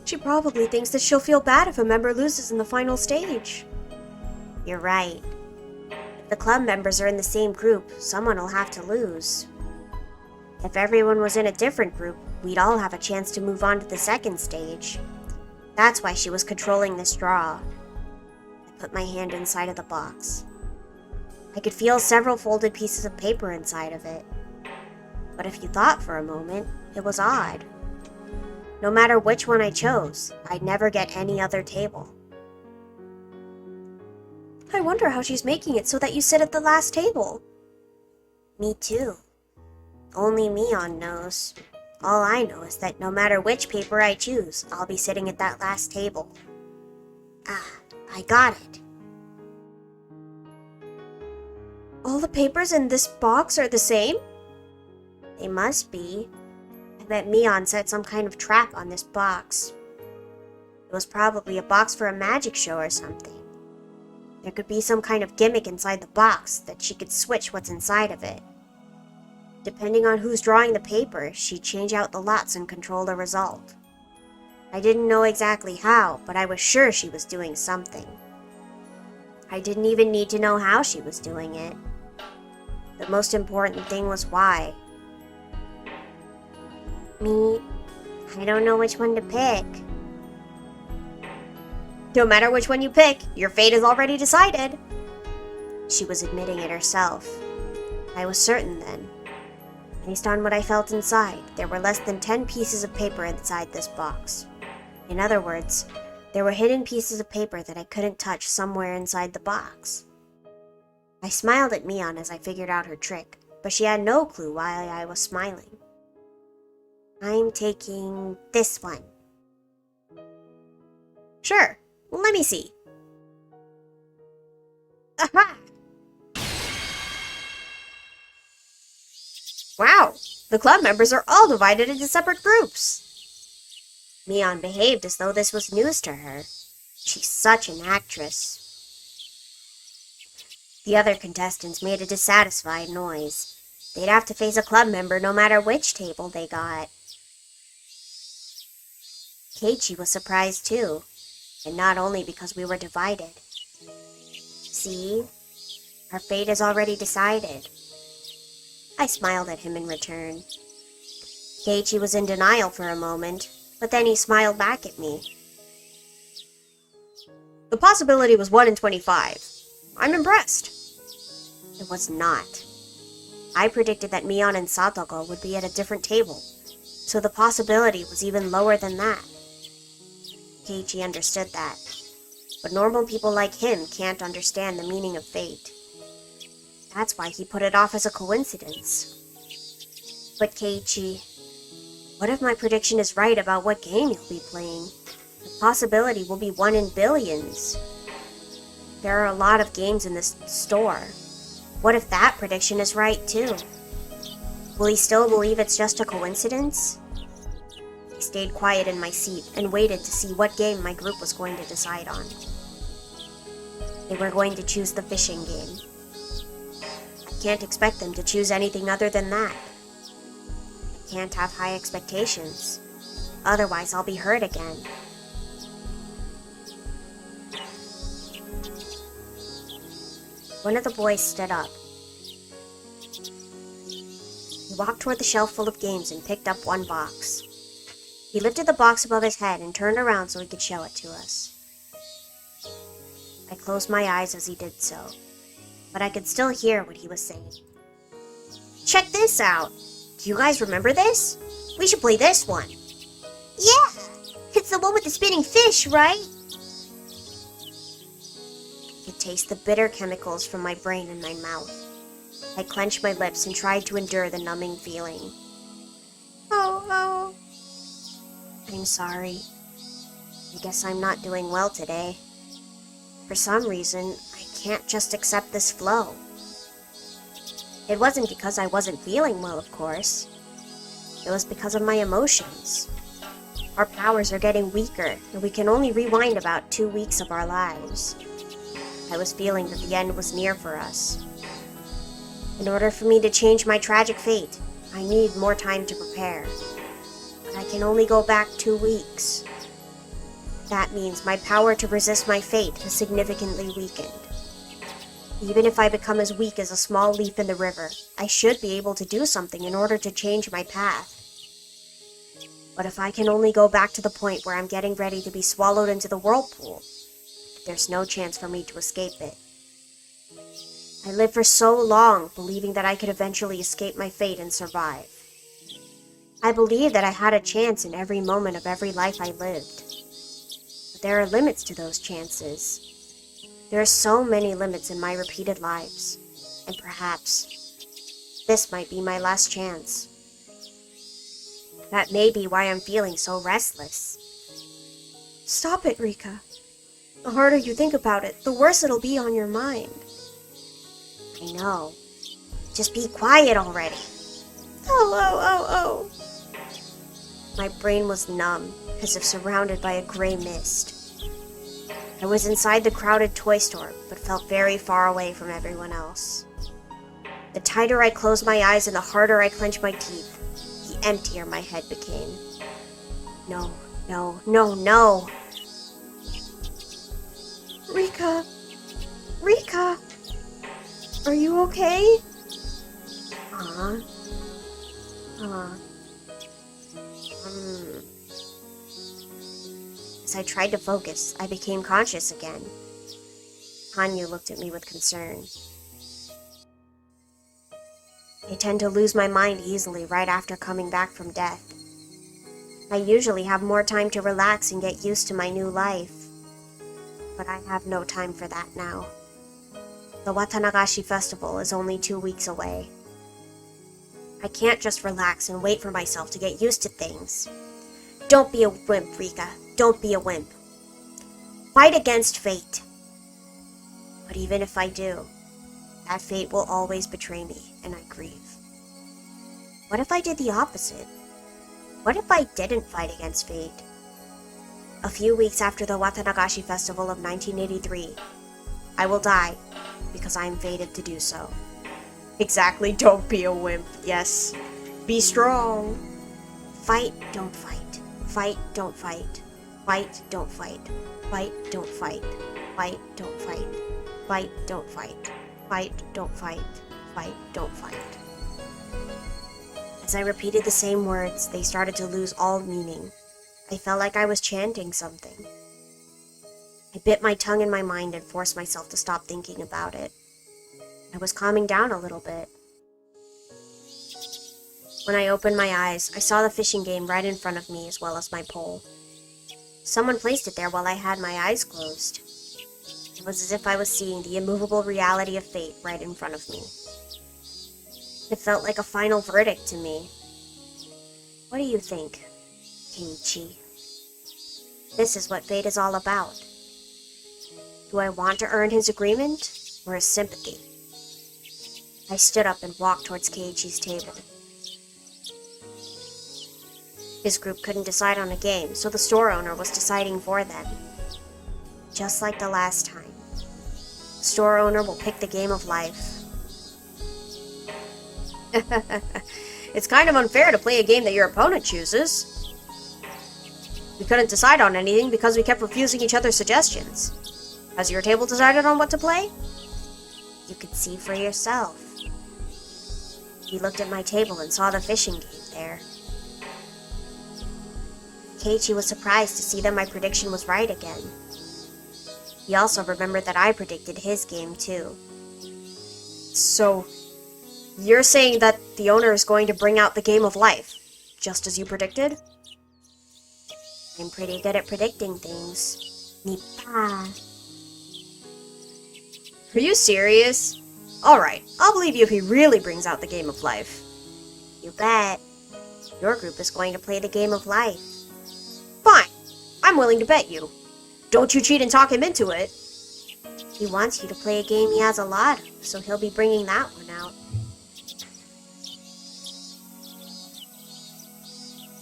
She probably thinks that she'll feel bad if a member loses in the final stage. You're right. If the club members are in the same group, someone will have to lose. If everyone was in a different group, we'd all have a chance to move on to the second stage. That's why she was controlling this draw. I put my hand inside of the box. I could feel several folded pieces of paper inside of it. But if you thought for a moment, it was odd. No matter which one I chose, I'd never get any other table. I wonder how she's making it so that you sit at the last table. Me too. Only Mion knows. All I know is that no matter which paper I choose, I'll be sitting at that last table. Ah, I got it. All the papers in this box are the same? They must be. I bet Mion set some kind of trap on this box. It was probably a box for a magic show or something. There could be some kind of gimmick inside the box that she could switch what's inside of it. Depending on who's drawing the paper, she'd change out the lots and control the result. I didn't know exactly how, but I was sure she was doing something. I didn't even need to know how she was doing it. The most important thing was why. I don't know which one to pick. No matter which one you pick, your fate is already decided. She was admitting it herself. I was certain then. Based on what I felt inside, there were less than 10 pieces of paper inside this box. In other words, there were hidden pieces of paper that I couldn't touch somewhere inside the box. I smiled at Mion as I figured out her trick, but she had no clue why I was smiling. I'm taking this one. Sure, let me see. Aha! Wow, the club members are all divided into separate groups. Mion behaved as though this was news to her. She's such an actress. The other contestants made a dissatisfied noise. They'd have to face a club member no matter which table they got. Keiichi was surprised too, and not only because we were divided. See? Our fate is already decided. I smiled at him in return. Keiichi was in denial for a moment, but then he smiled back at me. The possibility was 1 in 25. I'm impressed. It was not. I predicted that Mion and Satoko would be at a different table, so the possibility was even lower than that. Keiichi understood that, but normal people like him can't understand the meaning of fate. That's why he put it off as a coincidence. But Keiichi, what if my prediction is right about what game you'll be playing? The possibility will be 1 in billions. There are a lot of games in this store. What if that prediction is right too? Will he still believe it's just a coincidence? I stayed quiet in my seat and waited to see what game my group was going to decide on. They were going to choose the fishing game. I can't expect them to choose anything other than that. I can't have high expectations. Otherwise, I'll be hurt again. One of the boys stood up. He walked toward the shelf full of games and picked up one box. He lifted the box above his head and turned around so he could show it to us. I closed my eyes as he did so, but I could still hear what he was saying. Check this out! Do you guys remember this? We should play this one. Yeah! It's the one with the spinning fish, right? I could taste the bitter chemicals from my brain in my mouth. I clenched my lips and tried to endure the numbing feeling. Oh. I'm sorry. I guess I'm not doing well today. For some reason, I can't just accept this flow. It wasn't because I wasn't feeling well, of course. It was because of my emotions. Our powers are getting weaker, and we can only rewind about 2 weeks of our lives. I was feeling that the end was near for us. In order for me to change my tragic fate, I need more time to prepare. But I can only go back 2 weeks. That means my power to resist my fate has significantly weakened. Even if I become as weak as a small leaf in the river, I should be able to do something in order to change my path. But if I can only go back to the point where I'm getting ready to be swallowed into the whirlpool, there's no chance for me to escape it. I lived for so long believing that I could eventually escape my fate and survive. I believed that I had a chance in every moment of every life I lived. But there are limits to those chances. There are so many limits in my repeated lives, and perhaps This might be my last chance. That may be why I'm feeling so restless. Stop it, Rika. The harder you think about it, the worse it'll be on your mind. I know. Just be quiet already. Oh. My brain was numb, as if surrounded by a gray mist. I was inside the crowded toy store, but felt very far away from everyone else. The tighter I closed my eyes and the harder I clenched my teeth, the emptier my head became. No. Rika! Are you okay? As I tried to focus, I became conscious again. Hanyu looked at me with concern. I tend to lose my mind easily right after coming back from death. I usually have more time to relax and get used to my new life. But I have no time for that now. The Watanagashi festival is only 2 weeks away. I can't just relax and wait for myself to get used to things. Don't be a wimp, Rika. Don't be a wimp. Fight against fate. But even if I do, that fate will always betray me, and I grieve. What if I did the opposite? What if I didn't fight against fate? A few weeks after the Watanagashi Festival of 1983, I will die because I am fated to do so. Exactly, don't be a wimp. Yes. Be strong. Fight, don't fight. Fight, don't fight. Fight, don't fight. Fight, don't fight. Fight, don't fight. Fight, don't fight. Fight, don't fight. Fight, don't fight. As I repeated the same words, they started to lose all meaning. I felt like I was chanting something. I bit my tongue in my mind and forced myself to stop thinking about it. I was calming down a little bit. When I opened my eyes, I saw the fishing game right in front of me as well as my pole. Someone placed it there while I had my eyes closed. It was as if I was seeing the immovable reality of fate right in front of me. It felt like a final verdict to me. What do you think, Keiichi? This is what fate is all about. Do I want to earn his agreement or his sympathy? I stood up and walked towards Keiichi's table. His group couldn't decide on a game, so the store owner was deciding for them. Just like the last time. The store owner will pick the game of life. It's kind of unfair to play a game that your opponent chooses. We couldn't decide on anything because we kept refusing each other's suggestions. Has your table decided on what to play? You could see for yourself. He looked at my table and saw the fishing game there. Keiichi was surprised to see that my prediction was right again. He also remembered that I predicted his game too. So, you're saying that the owner is going to bring out the game of life, just as you predicted? I'm pretty good at predicting things. Nippa. Are you serious? Alright, I'll believe you if he really brings out the game of life. You bet. Your group is going to play the game of life. Fine. I'm willing to bet you. Don't you cheat and talk him into it. He wants you to play a game he has a lot of, so he'll be bringing that one out.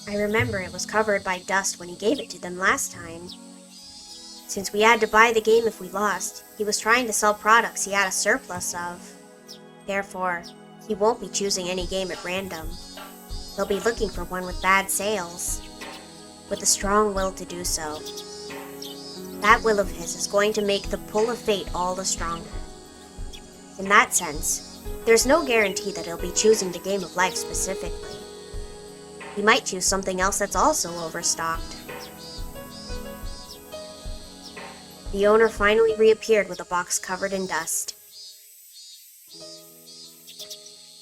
I remember it was covered by dust when he gave it to them last time. Since we had to buy the game if we lost, he was trying to sell products he had a surplus of. Therefore, he won't be choosing any game at random. He'll be looking for one with bad sales, with a strong will to do so. That will of his is going to make the pull of fate all the stronger. In that sense, there's no guarantee that he'll be choosing the game of life specifically. He might choose something else that's also overstocked. The owner finally reappeared with a box covered in dust.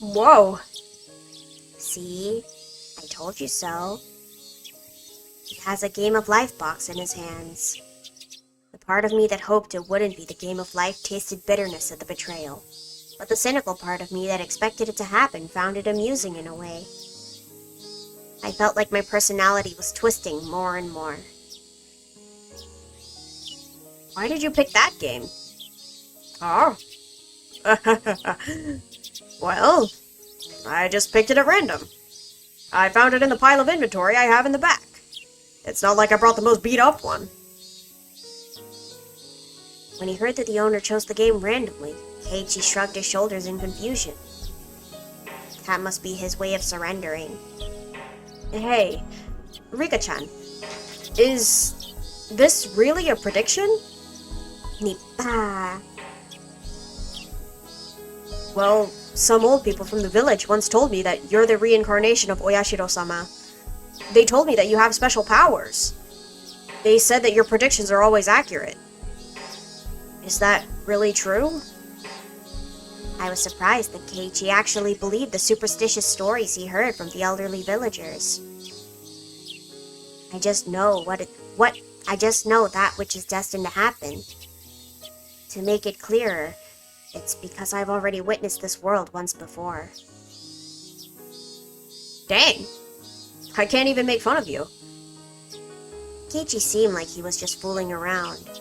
Whoa! See? I told you so. He has a game of life box in his hands. The part of me that hoped it wouldn't be the game of life tasted bitterness at the betrayal. but the cynical part of me that expected it to happen found it amusing in a way. I felt like my personality was twisting more and more. Why did you pick that game? Oh. Well, I just picked it at random. I found it in the pile of inventory I have in the back. It's not like I brought the most beat-up one. When he heard that the owner chose the game randomly, Keiichi shrugged his shoulders in confusion. That must be his way of surrendering. Hey, Rika-chan, is this really a prediction? Nippa. Well, some old people from the village once told me that you're the reincarnation of Oyashiro-sama. They told me that you have special powers. They said that your predictions are always accurate. Is that really true? I was surprised that Keiichi actually believed the superstitious stories he heard from the elderly villagers. I just know that which is destined to happen. To make it clearer, it's because I've already witnessed this world once before. Dang. I can't even make fun of you. Keiichi seemed like he was just fooling around.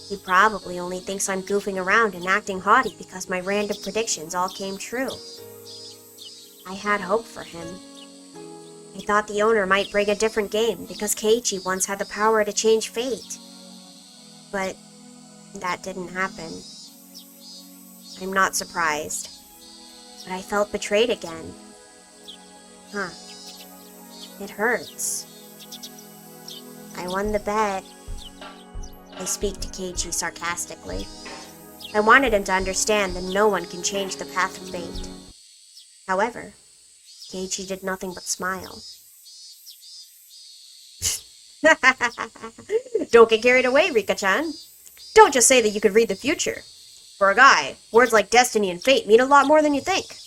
He probably only thinks I'm goofing around and acting haughty because my random predictions all came true. I had hope for him. I thought the owner might bring a different game because Keiichi once had the power to change fate. But that didn't happen. I'm not surprised. But I felt betrayed again. Huh. It hurts. I won the bet. I speak to Keiichi sarcastically. I wanted him to understand that no one can change the path of fate. However, Keiichi did nothing but smile. Don't get carried away, Rika-chan. Don't just say that you could read the future. For a guy, words like destiny and fate mean a lot more than you think.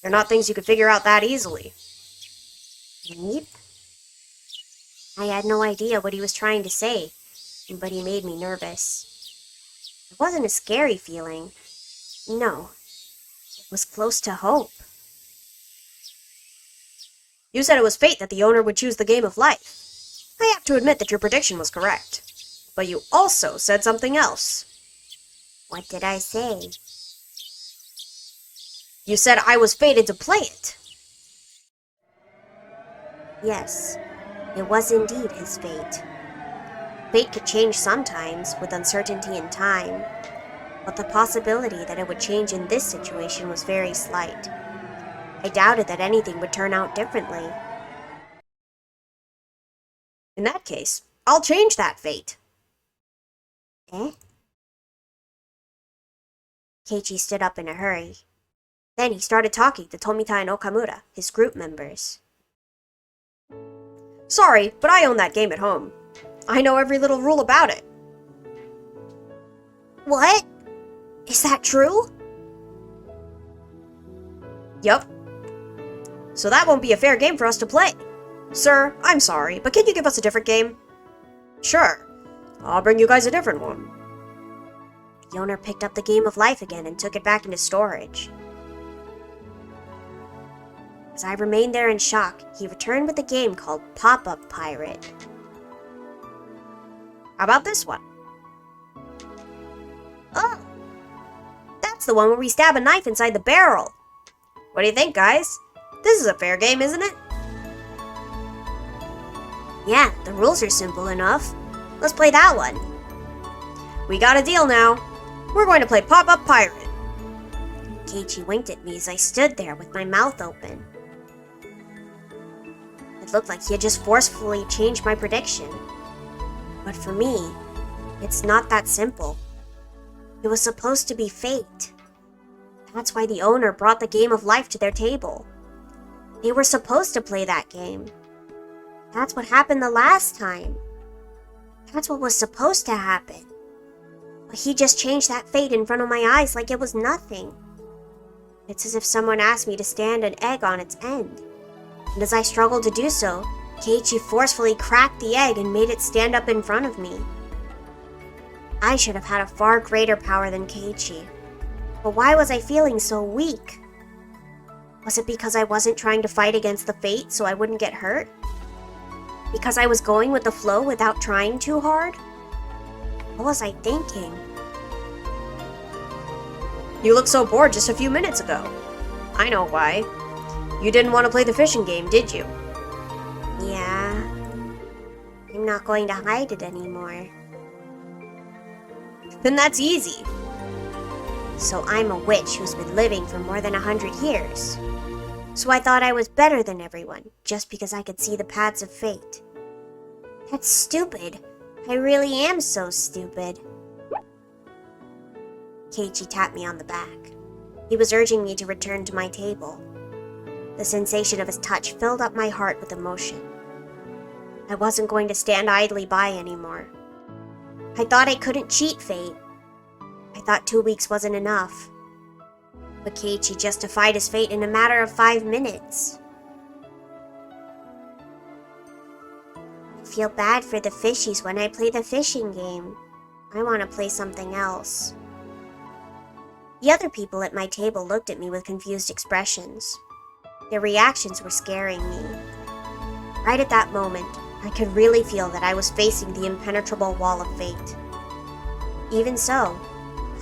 They're not things you could figure out that easily. Yep. I had no idea what he was trying to say, but he made me nervous. It wasn't a scary feeling. No. It was close to hope. You said it was fate that the owner would choose the game of life. I have to admit that your prediction was correct. But you also said something else. What did I say? You said I was fated to play it. Yes, it was indeed his fate. Fate could change sometimes, with uncertainty and time, but the possibility that it would change in this situation was very slight. I doubted that anything would turn out differently. In that case, I'll change that fate. Eh? Keiichi stood up in a hurry. Then he started talking to Tomita and Okamura, his group members. Sorry, but I own that game at home. I know every little rule about it. What? Is that true? Yup. So that won't be a fair game for us to play. Sir, I'm sorry, but can you give us a different game? Sure. I'll bring you guys a different one. The owner picked up the game of life again and took it back into storage. As I remained there in shock, he returned with a game called Pop-Up Pirate. How about this one? Oh! That's the one where we stab a knife inside the barrel! What do you think, guys? This is a fair game, isn't it? Yeah, the rules are simple enough. Let's play that one. We got a deal now. We're going to play Pop-Up Pirate. Keiichi winked at me as I stood there with my mouth open. It looked like he had just forcefully changed my prediction. But for me, it's not that simple. It was supposed to be fate. That's why the owner brought the game of life to their table. They were supposed to play that game. That's what happened the last time. That's what was supposed to happen. But he just changed that fate in front of my eyes like it was nothing. It's as if someone asked me to stand an egg on its end. And as I struggled to do so, Keiichi forcefully cracked the egg and made it stand up in front of me. I should have had a far greater power than Keiichi. But why was I feeling so weak? Was it because I wasn't trying to fight against the fate so I wouldn't get hurt? Because I was going with the flow without trying too hard? What was I thinking? You looked so bored just a few minutes ago. I know why. You didn't want to play the fishing game, did you? Yeah. I'm not going to hide it anymore. Then that's easy. So I'm a witch who's been living for more than 100 years. So I thought I was better than everyone, just because I could see the paths of fate. That's stupid. I really am so stupid. Keiichi tapped me on the back. He was urging me to return to my table. The sensation of his touch filled up my heart with emotion. I wasn't going to stand idly by anymore. I thought I couldn't cheat fate. I thought 2 weeks wasn't enough. But Keiichi justified his fate in a matter of 5 minutes. I feel bad for the fishies when I play the fishing game. I want to play something else. The other people at my table looked at me with confused expressions. Their reactions were scaring me. Right at that moment, I could really feel that I was facing the impenetrable wall of fate. Even so,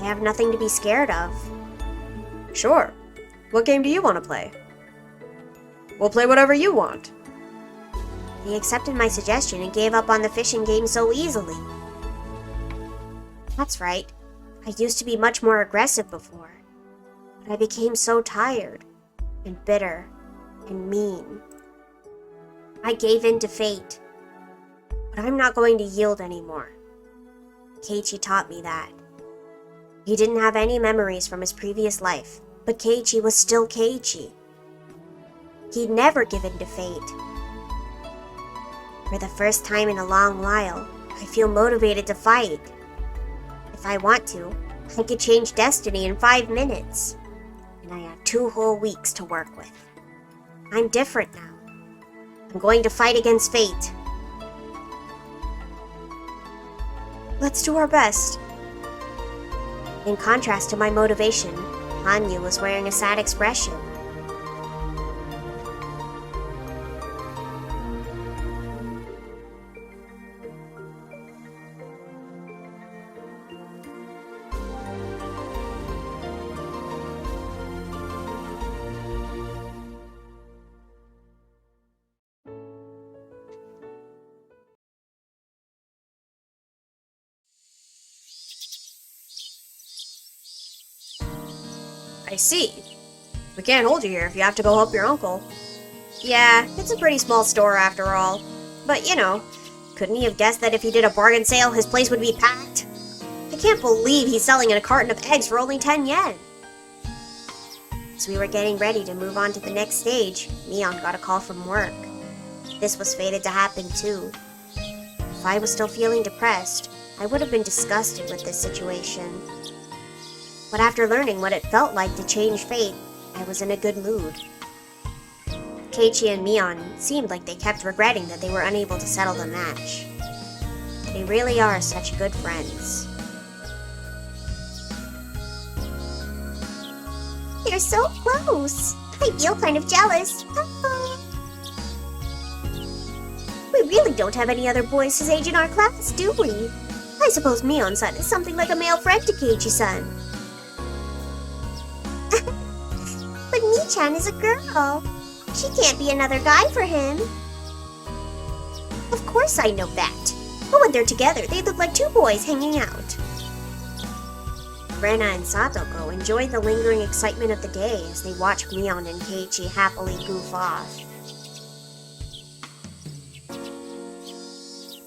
I have nothing to be scared of. Sure. What game do you want to play? We'll play whatever you want. They accepted my suggestion and gave up on the fishing game so easily. That's right. I used to be much more aggressive before. But I became so tired, and bitter, and mean. I gave in to fate. But I'm not going to yield anymore. Keiichi taught me that. He didn't have any memories from his previous life, but Keiichi was still Keiichi. He'd never given to fate. For the first time in a long while, I feel motivated to fight. If I want to, I could change destiny in 5 minutes. And I have 2 whole weeks to work with. I'm different now. I'm going to fight against fate. Let's do our best. In contrast to my motivation, Hanyu was wearing a sad expression. I see. We can't hold you here if you have to go help your uncle. Yeah, it's a pretty small store after all. But you know, couldn't he have guessed that if he did a bargain sale, his place would be packed? I can't believe he's selling a carton of eggs for only 10 yen. As we were getting ready to move on to the next stage, Mion got a call from work. This was fated to happen too. If I was still feeling depressed, I would have been disgusted with this situation. But after learning what it felt like to change fate, I was in a good mood. Keiichi and Mion seemed like they kept regretting that they were unable to settle the match. They really are such good friends. They're so close! I feel kind of jealous. We really don't have any other boys his age in our class, do we? I suppose Mion-san is something like a male friend to Keiichi-san. But Mi-chan is a girl. She can't be another guy for him. Of course I know that. But when they're together, they look like 2 boys hanging out. Rena and Satoko enjoyed the lingering excitement of the day as they watched Mion and Keiichi happily goof off.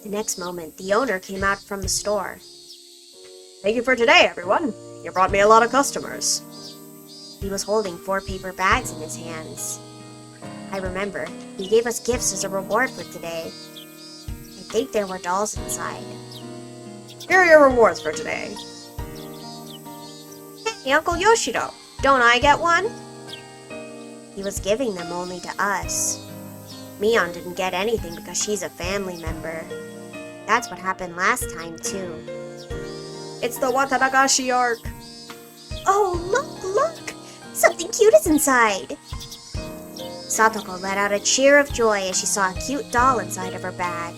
The next moment, the owner came out from the store. Thank you for today, everyone. You brought me a lot of customers. He was holding 4 paper bags in his hands. I remember, he gave us gifts as a reward for today. I think there were dolls inside. Here are your rewards for today. Hey, Uncle Yoshido, don't I get one? He was giving them only to us. Mion didn't get anything because she's a family member. That's what happened last time, too. It's the Watanagashi arc. Oh, look! Something cute is inside! Satoko let out a cheer of joy as she saw a cute doll inside of her bag.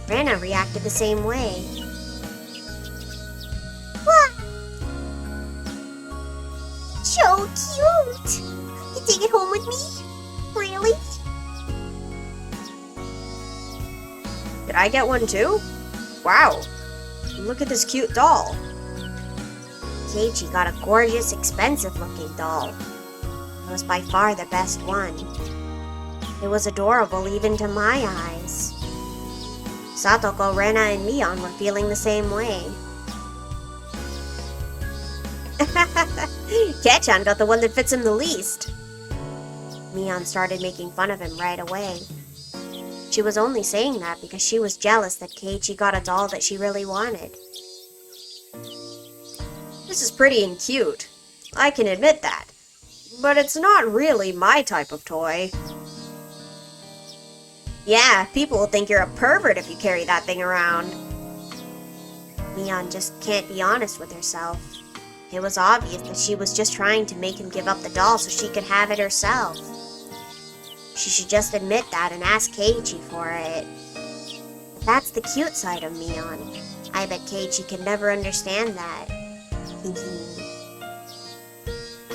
Rena reacted the same way. What? So cute! You take it home with me? Really? Did I get one too? Wow. Look at this cute doll. Keiichi got a gorgeous, expensive-looking doll. It was by far the best one. It was adorable even to my eyes. Satoko, Rena, and Mion were feeling the same way. Kei-chan got the one that fits him the least. Mion started making fun of him right away. She was only saying that because she was jealous that Keiichi got a doll that she really wanted. This is pretty and cute. I can admit that. But it's not really my type of toy. Yeah, people will think you're a pervert if you carry that thing around. Mion just can't be honest with herself. It was obvious that she was just trying to make him give up the doll so she could have it herself. She should just admit that and ask Keiichi for it. But that's the cute side of Mion. I bet Keiichi can never understand that.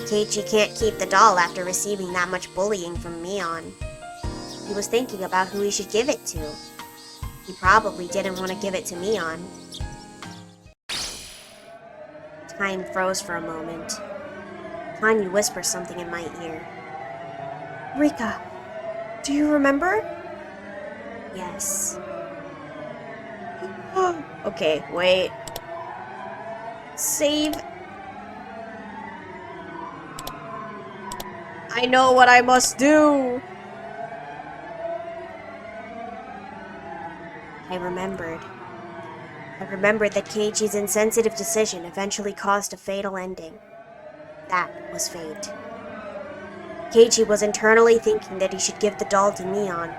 Keiichi can't keep the doll after receiving that much bullying from Mion. He was thinking about who he should give it to. He probably didn't want to give it to Mion. Time froze for a moment. Hanyu whispered something in my ear. Rika, do you remember? Yes. Okay, wait. Save. I know what I must do. I remembered. I remembered that Keiichi's insensitive decision eventually caused a fatal ending. That was fate. Keiichi was internally thinking that he should give the doll to Mion.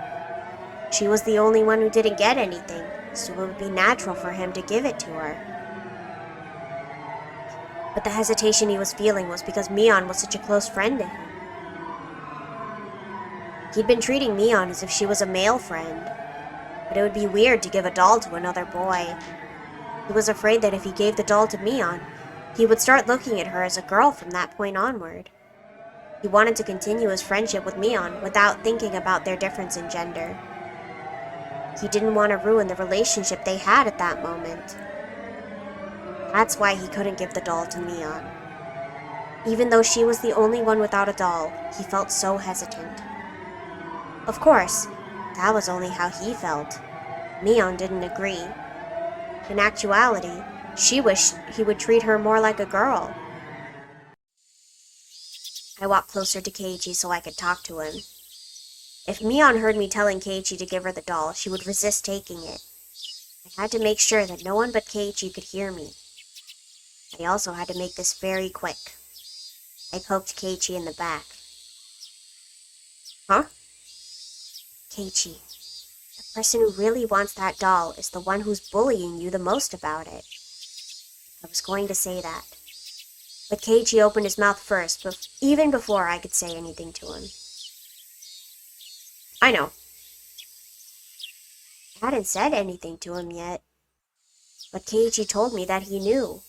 She was the only one who didn't get anything, so it would be natural for him to give it to her. But the hesitation he was feeling was because Mion was such a close friend to him. He'd been treating Mion as if she was a male friend, but it would be weird to give a doll to another boy. He was afraid that if he gave the doll to Mion, he would start looking at her as a girl from that point onward. He wanted to continue his friendship with Mion without thinking about their difference in gender. He didn't want to ruin the relationship they had at that moment. That's why he couldn't give the doll to Mion. Even though she was the only one without a doll, he felt so hesitant. Of course, that was only how he felt. Mion didn't agree. In actuality, she wished he would treat her more like a girl. I walked closer to Keiichi so I could talk to him. If Mion heard me telling Keiichi to give her the doll, she would resist taking it. I had to make sure that no one but Keiichi could hear me. I also had to make this very quick. I poked Keiichi in the back. Huh? Keiichi, the person who really wants that doll is the one who's bullying you the most about it. I was going to say that. But Keiichi opened his mouth first, even before I could say anything to him. I know. I hadn't said anything to him yet. But Keiichi told me that he knew.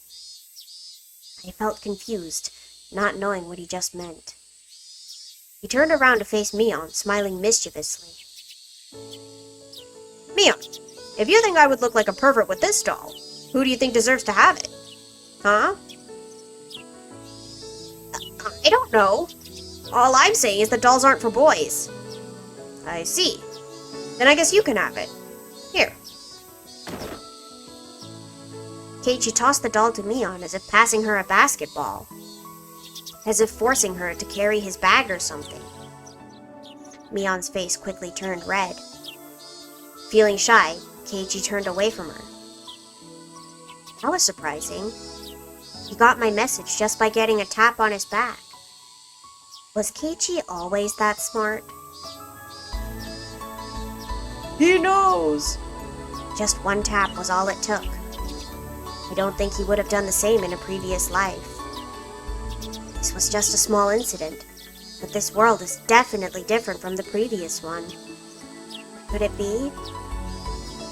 I felt confused, not knowing what he just meant. He turned around to face Mion, smiling mischievously. Mion, if you think I would look like a pervert with this doll, who do you think deserves to have it? Huh? I don't know. All I'm saying is that dolls aren't for boys. I see. Then I guess you can have it. Here. Keiichi tossed the doll to Mion as if passing her a basketball. As if forcing her to carry his bag or something. Mion's face quickly turned red. Feeling shy, Keiichi turned away from her. That was surprising. He got my message just by getting a tap on his back. Was Keiichi always that smart? He knows! Just one tap was all it took. I don't think he would have done the same in a previous life. This was just a small incident, but this world is definitely different from the previous one. Could it be?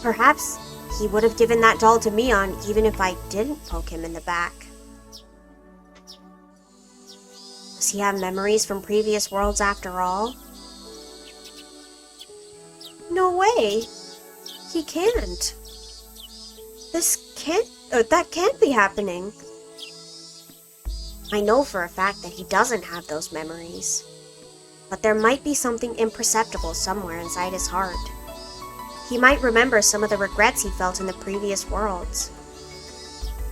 Perhaps he would have given that doll to Mion even if I didn't poke him in the back. Does he have memories from previous worlds after all? No way! He can't. That can't be happening. I know for a fact that he doesn't have those memories. But there might be something imperceptible somewhere inside his heart. He might remember some of the regrets he felt in the previous worlds.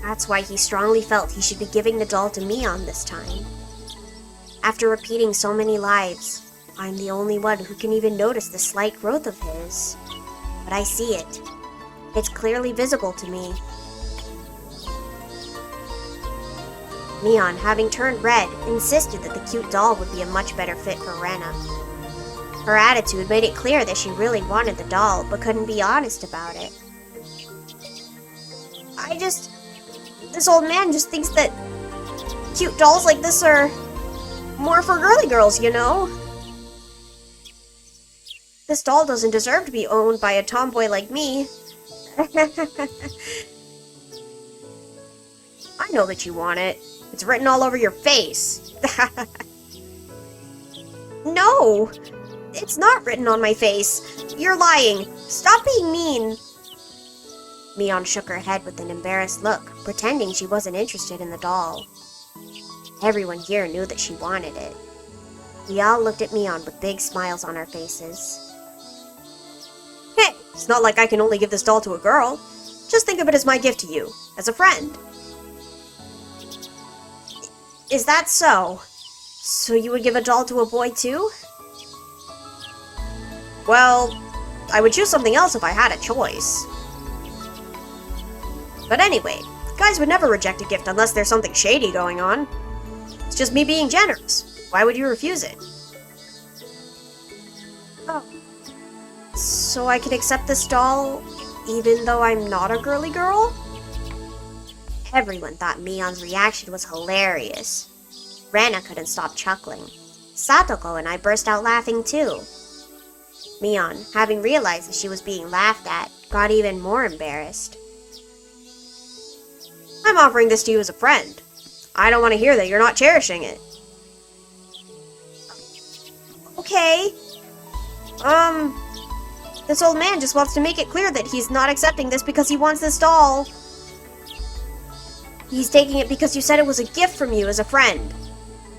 That's why he strongly felt he should be giving the doll to Mion this time. After repeating so many lives, I'm the only one who can even notice the slight growth of his. But I see it. It's clearly visible to me. Mion, having turned red, insisted that the cute doll would be a much better fit for Rena. Her attitude made it clear that she really wanted the doll, but couldn't be honest about it. This old man just thinks that cute dolls like this are more for girly girls, you know? This doll doesn't deserve to be owned by a tomboy like me. I know that you want it. It's written all over your face. No! It's not written on my face. You're lying. Stop being mean. Mion shook her head with an embarrassed look, pretending she wasn't interested in the doll. Everyone here knew that she wanted it. We all looked at Mion with big smiles on our faces. Hey, it's not like I can only give this doll to a girl. Just think of it as my gift to you, as a friend. Is that so? So you would give a doll to a boy too? Well, I would choose something else if I had a choice. But anyway, guys would never reject a gift unless there's something shady going on. It's just me being generous. Why would you refuse it? Oh. So I can accept this doll even though I'm not a girly girl? Everyone thought Mion's reaction was hilarious. Rena couldn't stop chuckling. Satoko and I burst out laughing too. Mion, having realized that she was being laughed at, got even more embarrassed. I'm offering this to you as a friend. I don't want to hear that you're not cherishing it. Okay. This old man just wants to make it clear that he's not accepting this because he wants this doll. He's taking it because you said it was a gift from you as a friend.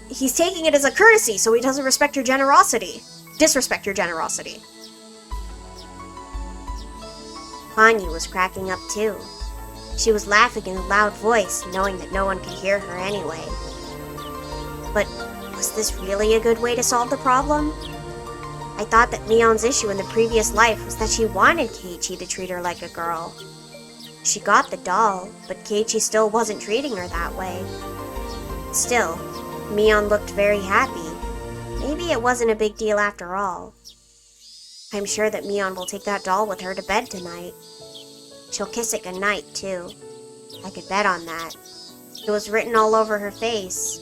He's taking it as a courtesy so he doesn't respect your generosity. Disrespect your generosity. Hanyu was cracking up too. She was laughing in a loud voice, knowing that no one could hear her anyway. But was this really a good way to solve the problem? I thought that Mion's issue in the previous life was that she wanted Keiichi to treat her like a girl. She got the doll, but Keiichi still wasn't treating her that way. Still, Mion looked very happy. Maybe it wasn't a big deal after all. I'm sure that Mion will take that doll with her to bed tonight. She'll kiss it goodnight, too. I could bet on that. It was written all over her face.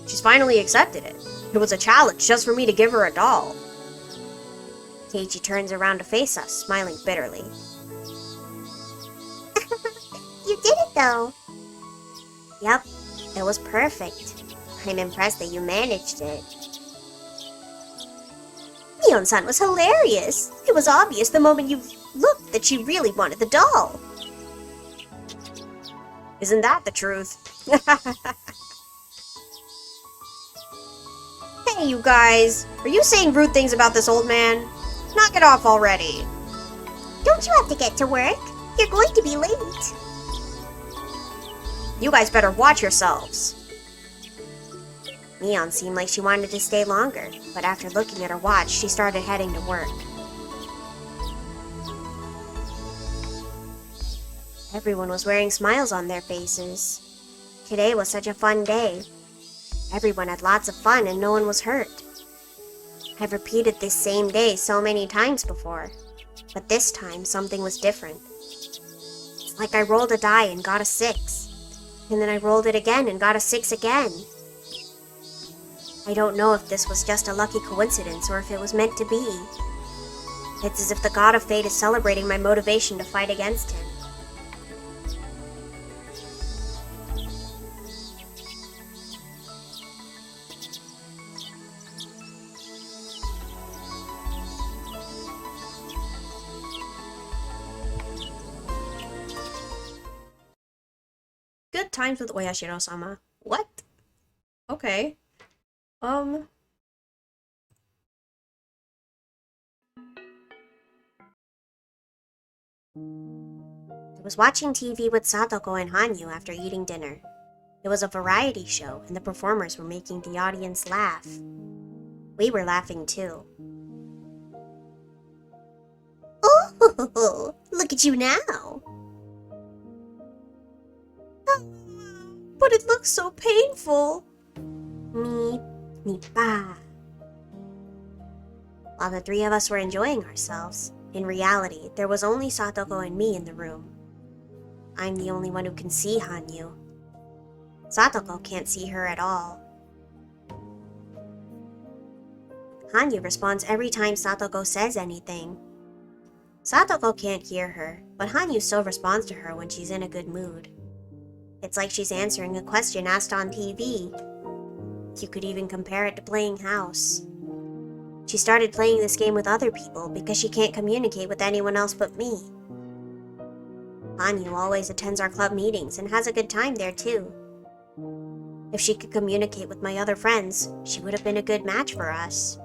She's finally accepted it. It was a challenge just for me to give her a doll. Keiichi turns around to face us, smiling bitterly. You did it, though. Yep, it was perfect. I'm impressed that you managed it. Mion-san was hilarious. It was obvious the moment you looked that she really wanted the doll. Isn't that the truth? Hey, you guys. Are you saying rude things about this old man? Knock it off already. Don't you have to get to work? You're going to be late. You guys better watch yourselves. Mion seemed like she wanted to stay longer, but after looking at her watch, she started heading to work. Everyone was wearing smiles on their faces. Today was such a fun day. Everyone had lots of fun and no one was hurt. I've repeated this same day so many times before, but this time something was different. It's like I rolled a die and got a 6. And then I rolled it again and got a 6 again. I don't know if this was just a lucky coincidence or if it was meant to be. It's as if the god of fate is celebrating my motivation to fight against him. Good times with Oyashiro-sama. What? Okay. I was watching TV with Satoko and Hanyu after eating dinner. It was a variety show, and the performers were making the audience laugh. We were laughing too. Oh, look at you now! But it looks so painful. Me pa. While the three of us were enjoying ourselves, in reality, there was only Satoko and me in the room. I'm the only one who can see Hanyu. Satoko can't see her at all. Hanyu responds every time Satoko says anything. Satoko can't hear her, but Hanyu still responds to her when she's in a good mood. It's like she's answering a question asked on TV. You could even compare it to playing house. She started playing this game with other people because she can't communicate with anyone else but me. Hanyu always attends our club meetings and has a good time there too. If she could communicate with my other friends, she would have been a good match for us.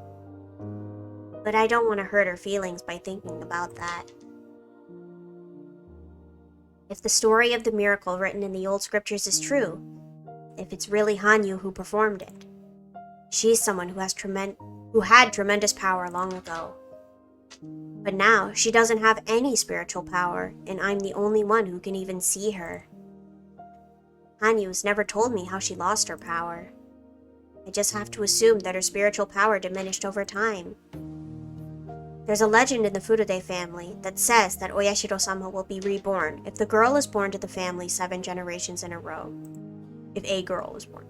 But I don't want to hurt her feelings by thinking about that. If the story of the miracle written in the old scriptures is true, if it's really Hanyu who performed it, she's someone who had tremendous power long ago. But now she doesn't have any spiritual power, and I'm the only one who can even see her. Hanyu's never told me how she lost her power. I just have to assume that her spiritual power diminished over time. There's a legend in the Furude family that says that Oyashiro-sama will be reborn if the girl is born to the family 7 generations in a row. If a girl is born.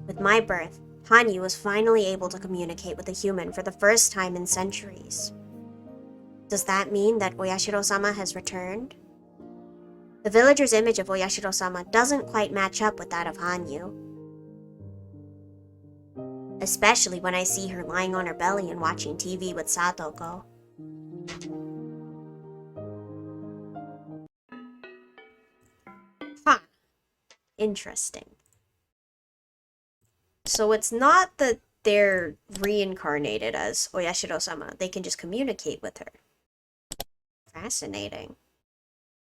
With my birth, Hanyu was finally able to communicate with a human for the first time in centuries. Does that mean that Oyashiro-sama has returned? The villager's image of Oyashiro-sama doesn't quite match up with that of Hanyu. Especially when I see her lying on her belly and watching TV with Satoko. Huh. Interesting. So it's not that they're reincarnated as Oyashiro-sama. They can just communicate with her. Fascinating.